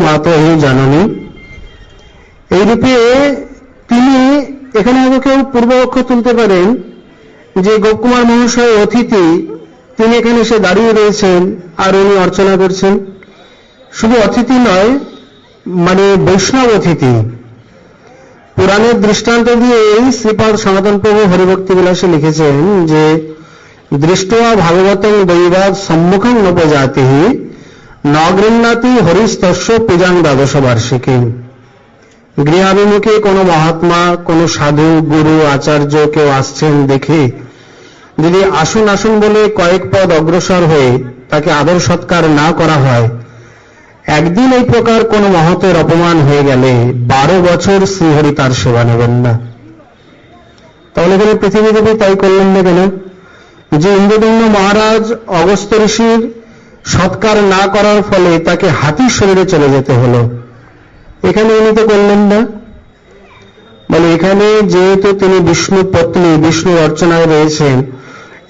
মাতা, হে জননী, এইরূপে তিনি এখানে কেউ পূর্বপক্ষ তুলতে পারেন যে গোপকুমার মহাশয় অতিথি, তিনি এখানে এসে দাঁড়িয়ে রয়েছেন আর উনি অর্চনা করছেন। শুধু অতিথি নয়, মানে বৈষ্ণব অতিথি। পুরাণের দৃষ্টান্ত দিয়ে শ্রীপাদ সনাতন প্রভু হরিভক্তি বিলাসে লিখেছেন যে দৃষ্ট্বা ভাগবতং দৈবাদ সম্মুখং নোপজাতি ন গৃহ্ণাতি হরিস্তস্য পূজাং দ্বাদশ বার্ষিকী। গৃহাভিমুখে কোনো মহাত্মা, কোনো সাধু, গুরু, আচার্য কেউ আসছেন দেখে যদি আসুন আসুন বলে কয়েক পদ অগ্রসর হয়ে তাকে আদর সৎকার না করা হয়, একদিন এই প্রকার কোন মহতের অপমান হয়ে গেলে 12 বছর শ্রীহরি তার সেবা নেবেন না। তাহলে এখানে পৃথিবীদেবী তাই করলেন না কেন? যে ইন্দ্রদম্ন মহারাজ অগস্ত্য ঋষির সৎকার না করার ফলে তাকে হাতির শরীরে চলে যেতে হলো, এখানে উনি তো করলেন না। বলে এখানে যেহেতু তিনি বিষ্ণু পত্নী, বিষ্ণু অর্চনায় রয়েছেন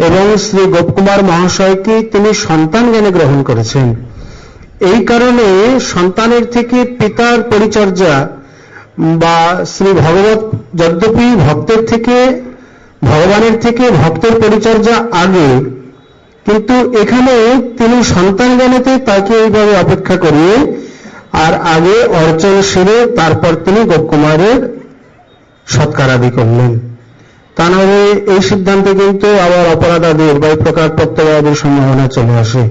এবং শ্রী গোপকুমার মহাশয়কে তিনি সন্তান জ্ঞানে গ্রহণ করেছেন, এই কারণে সন্তানের থেকে পিতার পরিচর্যা বা শ্রী ভগবত, যদ্যপি ভক্তের থেকে ভগবানের থেকে ভক্তের পরিচর্যা আগে, কিন্তু এখানে তিনি সন্তান জ্ঞানেতে তাকে এইভাবে অপেক্ষা করিয়ে আর আগে অর্চন সেরে তারপর তিনি গোপকুমারের সৎকারাদি করলেন। তা নাহলে এই সিদ্ধান্তে কিন্তু আবার অপরাধাদের বা এই প্রকার প্রত্যবাদের সম্ভাবনা চলে আসে।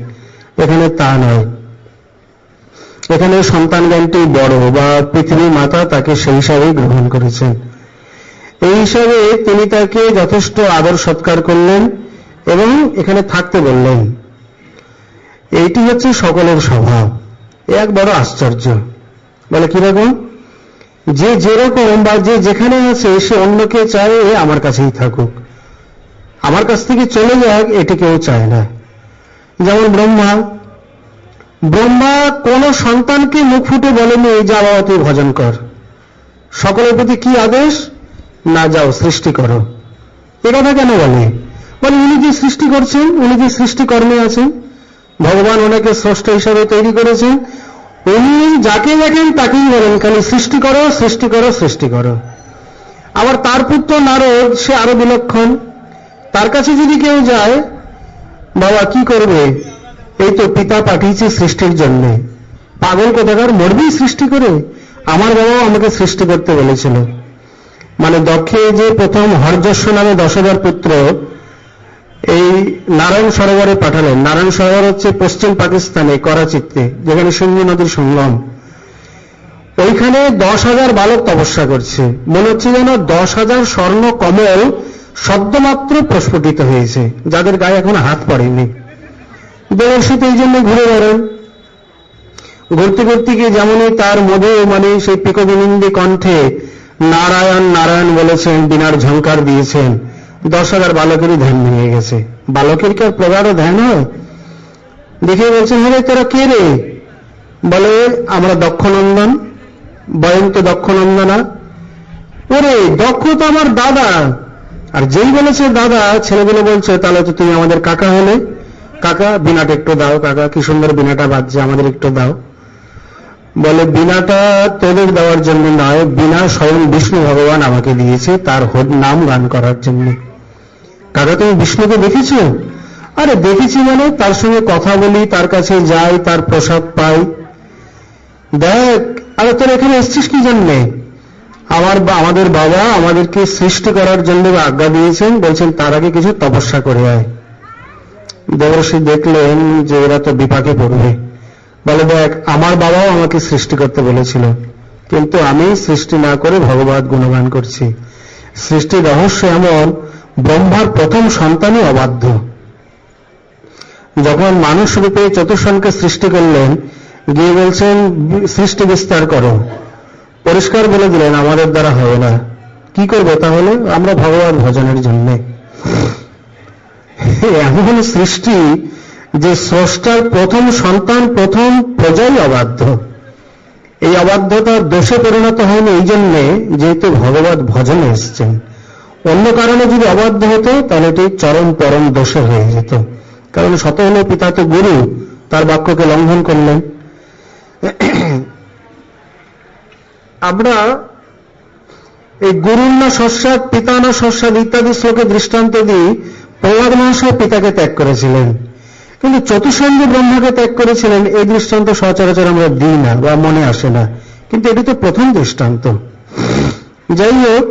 এখানে তা নয়, এখানে সন্তান জ্ঞানটি বড় বা পৃথিবী মাতা তাকে সেই হিসাবে গ্রহণ করেছেন। এই হিসাবে তিনি তাকে যথেষ্ট আদর সৎকার করলেন এবং এখানে থাকতে বললেন। এইটি হচ্ছে সকলের স্বভাব। এক বড় আশ্চর্য। বলে কিরকম? যে যেরকম বা যে যেখানে আছে সে অন্যকে চায় আমার কাছেই থাকুক, আমার কাছ থেকে চলে যাক, এটি কেউ চায় না। যেমন ব্রহ্মা কোন সন্তানকে মুখ ফুটে বলেনি যা বাবা তুই ভজন কর। সকলের প্রতি কি আদেশ? না, যাও সৃষ্টি করো। এ কথা কেন বলে? বলে উনি যে সৃষ্টি করছেন, উনি যে সৃষ্টিকর্মে আছেন, ভগবান ওনাকে স্রষ্টা হিসাবে তৈরি করেছেন, উনি যাকে দেখেন তাকেই বলেন খালি সৃষ্টি করো, সৃষ্টি করো, সৃষ্টি করো। আবার তার পুত্র নারদ, সে আরো বিলক্ষণ। তার কাছে যদি কেউ যায়, বাবা কি করবে? এই তো পিতা পাঠিয়েছে সৃষ্টির জন্য। পাগল কোথাকার, মরবি সৃষ্টি করে? আমার বাবাও আমাকে সৃষ্টি করতে বলেছিল। মানে দক্ষে যে প্রথম হরযশ্ব নামে 10,000 পুত্র এই নারায়ণ সরোবরে পাঠালেন। নারায়ণ সরোবর হচ্ছে পশ্চিম পাকিস্তানে করাচিতে, যেখানে সিন্ধু নদীর সঙ্গম। ওইখানে 10,000 বালক তপস্যা করছে। মনে হচ্ছে যেন 10,000 স্বর্ণ কমল সদ্যমাত্র প্রস্ফুটিত হয়েছে, যাদের গায়ে এখন হাত পড়েনি। দেবর্ষিতে এই জন্য ঘুরে বেড়ান। ঘুরতে ঘুরতে গিয়ে যেমনই তার মধ্যে মানে সেই পিকবিনিন্দি কণ্ঠে নারায়ণ নারায়ণ বলেছেন, বিনার ঝঙ্কার দিয়েছেন, 10,000 বালকেরই ধ্যান ভেঙে গেছে। বালকের কি আর প্রগাঢ় ধ্যান হয়? দেখে বলছেন, হ্যাঁ তোরা কে রে? বলে আমরা দক্ষনন্দন। বয়ন্ত দক্ষনন্দনা। ওরে দক্ষ তো আমার দাদা। আর যেই বলেছে দাদা, ছেলেগুলো বলছে তাহলে তো তুমি আমাদের কাকা হলে। কাকা বিনাটা একটু দাও, কাকা কি সুন্দর বিনাটা বাজছে, আমাদের একটু দাও। বলে বিনাটা তোদের দেওয়ার জন্য নয়, বিনা স্বয়ং বিষ্ণু ভগবান আমাকে দিয়েছে তার নাম গান করার জন্য। কাকা তুমি বিষ্ণুকে দেখেছ? আরে দেখেছি মানে তার সঙ্গে কথা বলি, তার কাছে যাই, তার প্রসাদ পাই। দেখ, আরে তোর এখানে এসছিস কি জন্যে? আমাদের বাবা আমাদেরকে সৃষ্টি করার জন্য আজ্ঞা দিয়েছেন, বলছেন তার আগে কিছু তপস্যা করে আয়। দেবর্ষি দেখলেন যে এরা তো বিপাকে পড়বে। বলে দেখ, আমার বাবাও আমাকে সৃষ্টি করতে বলেছিল, কিন্তু আমি সৃষ্টি না করে ভগবত গুণগান করছি। সৃষ্টির রহস্য এমন, ব্রহ্মার প্রথম সন্তানই অবাধ্য। যখন মানুষ রূপে চতুষ্ষণকে সৃষ্টি করলেন, গিয়ে বলছেন সৃষ্টি বিস্তার করো। পরিষ্কার বলে দিলেন আমাদের দ্বারা হবে না। কি করবো তাহলে? আমরা ভগবান ভজনের জন্য। এমন সৃষ্টি যে স্রষ্টার প্রথম সন্তান, প্রথম প্রজাই অবাধ্য। এই অবাধ্যতার দোষে পরিণত হয়নি এই জন্যে যেহেতু ভগবত ভজনে এসছেন। অন্য কারণে যদি অবাধ্য হতো তাহলে এটি চরম পরম দোষের হয়ে যেত। কারণ শত হলে পিতা তো গুরু, তার বাক্যকে লঙ্ঘন করলেন। আমরা এই গুরুর না সস্যাৎ পিতা না সস্যাৎ ইত্যাদি শ্লোকে দৃষ্টান্ত দিই। প্রহ্লাদ মহাশয় পিতাকে ত্যাগ করেছিলেন, কিন্তু চতুষ্সঙ্গী ব্রহ্মাকে ত্যাগ করেছিলেন, এই দৃষ্টান্ত সচরাচর আমরা দিই না বা মনে আসে না, কিন্তু এটি তো প্রথম দৃষ্টান্ত। যাই হোক,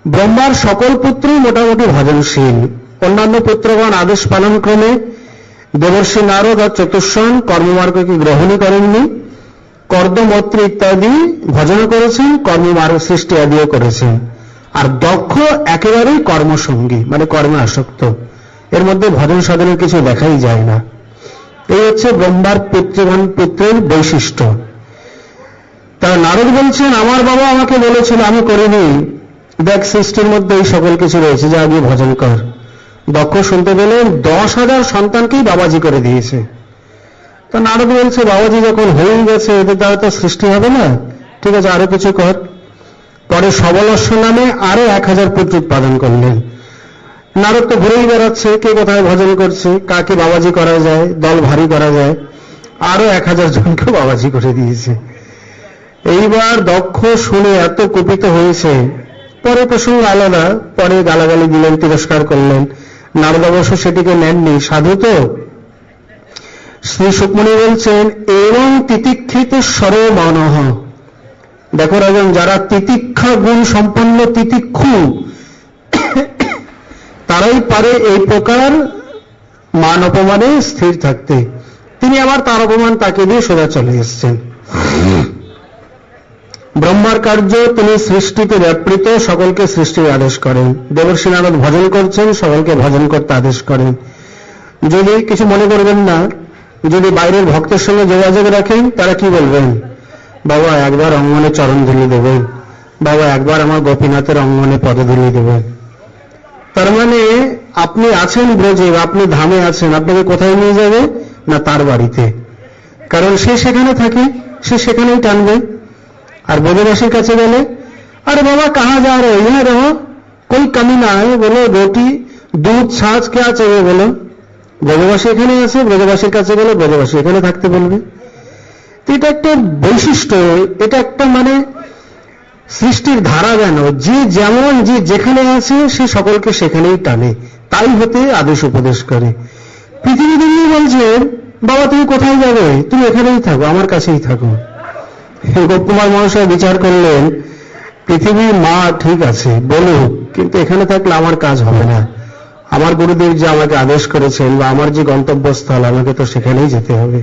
ব্রহ্মার সকল পুত্রই মোটামুটি ভজনশীল। অন্যান্য পুত্রগণ আদেশ পালন ক্রমে দেবর্ষি নারদ আর চতুষ্ষণ কর্মমার্গকে গ্রহণই করেননি। কর্দমত্রী ইত্যাদি ভজন করেছেন, কর্মমার্গ সৃষ্টি আদিও করেছেন। আর দক্ষ একেবারেই কর্মসঙ্গী, মানে কর্মে আসক্ত, এর মধ্যে ভজন সাধনের কিছু দেখাই যায় না। এই হচ্ছে ব্রহ্মার পুত্রের বৈশিষ্ট্য। তা নারদ বলছেন, আমার বাবা আমাকে বলেছিল, আমি করিনি, দেখ সৃষ্টির মধ্যে এই সকল কিছু রয়েছে, যা আগে ভজন কর। দক্ষ শুনতে পেলেন 10,000 সন্তানকেই বাবাজি করে দিয়েছে। তা নারদ বলছে, বাবাজি যখন হয়েই গেছে, এদের দ্বারা তো সৃষ্টি হবে না, ঠিক আছে আরো কিছু কর। পরে সবলস্য নামে আরো 1000 পুত্র উৎপাদন করলেন। নারদ তো ঘুরেই বেড়াচ্ছে, কে কোথায় ভজন করছে, কাকে বাবাজি করা যায়, দল ভারী করা যায়, আরো 1000 জনকে বাবাজি করে দিয়েছে। এইবার দক্ষ শুনে এত কুপিত হয়েছে, পরে প্রসঙ্গ আলাদা, পরে গালাগালি দিলেন, তিরস্কার করলেন। নারদ অবশ্য সেটিকে নেননি, সাধু তো। শ্রী সুকমণি বলছেন, এবং তিতিক্ষিত স্বরে মনঃ। দেখো রাজন, যারা তিতিক্ষা গুণ সম্পন্ন তিতিক্ষু, তারাই পারে এই প্রকার মান অপমানে স্থির থাকতে। তিনি আবার তার অপমান তাকে দিয়ে সোজা চলে এসছেন। ব্রহ্মার কার্য, তিনি সৃষ্টিতে ব্যাপৃত, সকলকে সৃষ্টির আদেশ করেন। দেবর্ষি নারদ ভজন করছেন, সকলকে ভজন করতে আদেশ করেন। যদি কিছু মনে করবেন না, যদি বাইরের ভক্তের সঙ্গে যোগাযোগ রাখেন, তারা কি বলবেন, বাবা একবার অঙ্গনে চরণধুলি দেবেন, বাবা একবার আমার গোপীনাথের অঙ্গনে পদধুলি দেবেন। তার মানে আপনি আছেন ব্রজে, আপনি ধামে আছেন, আপনাকে কোথায় নিয়ে যাবে না তার বাড়িতে, কারণ সে সেখানে থাকে, সে সেখানেই টানবে। আর ব্রজবাসীর কাছে গেলে, আরে বাবা কাহা যা রে, ইহাঁ রহ, কোই কমি না হয়, বলো রুটি দুধ ছাঁচ কে চাইবে বলো। ব্রজবাসী এখানে আছে, ব্রজবাসীর কাছে গেলে ব্রজবাসী এখানে থাকতে বলবে। এটা একটা বৈশিষ্ট্য, এটা একটা মানে সৃষ্টির ধারা, যেন যে যেমন যে যেখানে আছে সে সকলকে সেখানেই টানে, তাই হতে আদেশ উপদেশ করে। পৃথিবী দেবী বলছেন, বাবা তুমি কোথায় যাবে, তুমি এখানেই থাকো, আমার কাছেই থাকো। গোপকুমার মহাশয় বিচার করলেন, পৃথিবীর মা ঠিক আছে বলুক, কিন্তু এখানে থাকলে আমার কাজ হবে না। আমার গুরুদেব যে আমাকে আদেশ করেছেন বা আমার যে গন্তব্যস্থল, আমাকে তো সেখানেই যেতে হবে।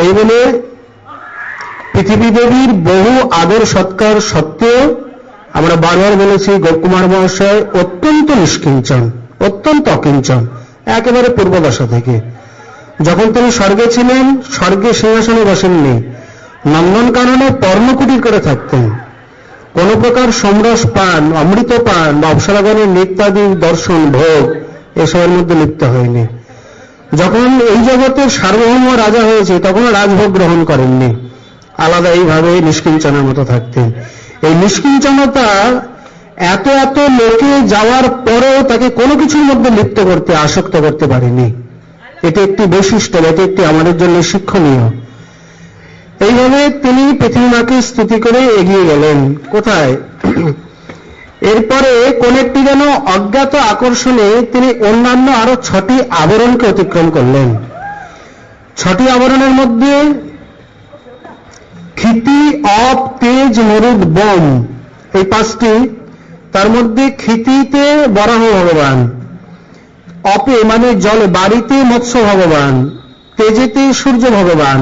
এই বলে পৃথিবী দেবীর বহু আদর সৎকার সত্ত্বেও আমরা বারবার বলেছি, গোপকুমার মহাশয় অত্যন্ত নিষ্কিঞ্চন, অত্যন্ত অকিঞ্চন, একেবারে পূর্বদশা থেকে। যখন তিনি স্বর্গে ছিলেন, স্বর্গে সিংহাসনে বসেননি, নন্দনকাননে পর্ণকুটির করে থাকতেন। কোন প্রকার সমরস পান, অমৃত পান বা অপ্সরাগণের নিত্যাদি দর্শন ভোগ এসবের মধ্যে লিপ্ত হয়নি। যখন এই জগতের সার্বভৌম রাজা হয়েছে, তখন রাজভোগ গ্রহণ করেননি, আলাদা এইভাবে নিষ্কিঞ্চনের মতো থাকতেন। এই নিষ্কিঞ্চনতা এত এত লোকে যাওয়ার পরেও তাকে কোনো কিছুর মধ্যে লিপ্ত করতে, আসক্ত করতে পারেনি। এটি একটি বৈশিষ্ট্য, এটি একটি আমাদের জন্য শিক্ষণীয়। এইভাবে তিনি পৃথিবী মাকে স্তুতি করে এগিয়ে গেলেন। কোথায়? এরপরে কোন একটি যেন অজ্ঞাত আকর্ষণে তিনি অন্যান্য আরো 6টি আবরণকে অতিক্রম করলেন। 6টি আবরণের মধ্যে ক্ষিতি, অপ, তেজ, মরুদ, বম, এই 5টি। তার মধ্যে ক্ষিতিতে বরাহ ভগবান, অপে মানে জলে বাড়িতে মৎস্য ভগবান, তেজেতে সূর্য ভগবান,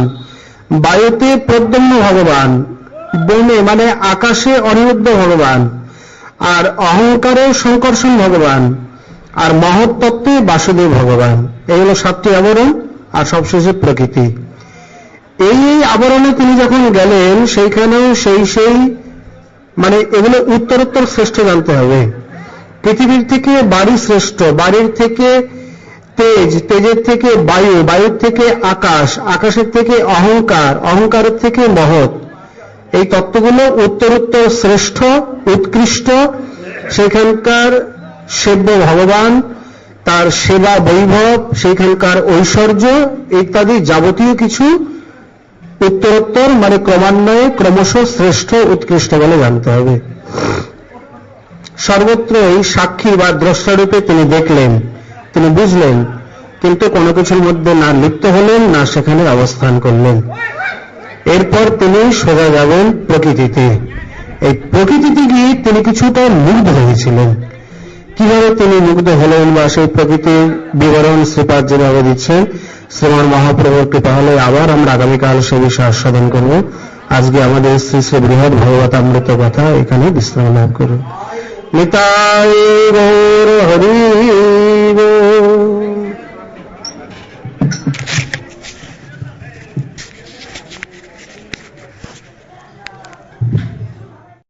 বায়ুতে প্রদ্যুম্ন ভগবান, বনে মানে আকাশে অনিরুদ্ধ ভগবান, আর অহংকারে সংকর্ষণ ভগবান, আর মহত্তত্ত্বে বাসুদেব ভগবান। এই হল 7টি আবরণ। আর সবশেষে প্রকৃতি। এই আবরণে তিনি যখন গেলেন, সেইখানেও সেই মানে এগুলো উত্তরোত্তর শ্রেষ্ঠ জানতে হবে। পৃথিবীর থেকে বাড়ি শ্রেষ্ঠ, বাড়ির থেকে তেজ, তেজের থেকে বায়ু, বায়ুর থেকে আকাশ, আকাশের থেকে অহংকার, অহংকারের থেকে মহৎ। এই তত্ত্বগুলো উত্তরোত্তর শ্রেষ্ঠ, উৎকৃষ্ট, সেখানকার সেব্য ভগবান, তার সেবা বৈভব, সেখানকার ঐশ্বর্য ইত্যাদি যাবতীয় কিছু উত্তরোত্তর মানে ক্রমান্বয়ে ক্রমশ শ্রেষ্ঠ উৎকৃষ্ট বলে জানতে হবে। সর্বত্রই সাক্ষী বা দ্রষ্টারূপে তিনি দেখলেন, তিনি বুঝলেন, কিন্তু কোনো কিছুর মধ্যে না লিপ্ত হলেন, না সেখানে অবস্থান করলেন। এরপর তিনি সোজা যাবেন প্রকৃতিতে। এই প্রকৃতিতে গিয়ে তিনি কিছুটা মুগ্ধ হয়েছিলেন। কিভাবে তিনি মুগ্ধ হলেন বা সেই প্রকৃতির বিবরণ শ্রীপাদ যেভাবে দিচ্ছেন, শ্রীমান মহাপ্রভুর কৃপা হলে আবার আমরা আগামীকাল সে বিষয়ে আস্বাদন করব। আজকে আমাদের শ্রী শ্রী বৃহৎ ভগবতামৃত কথা এখানে বিশ্রাম লাভ করুন। নিতাই গৌর হরি।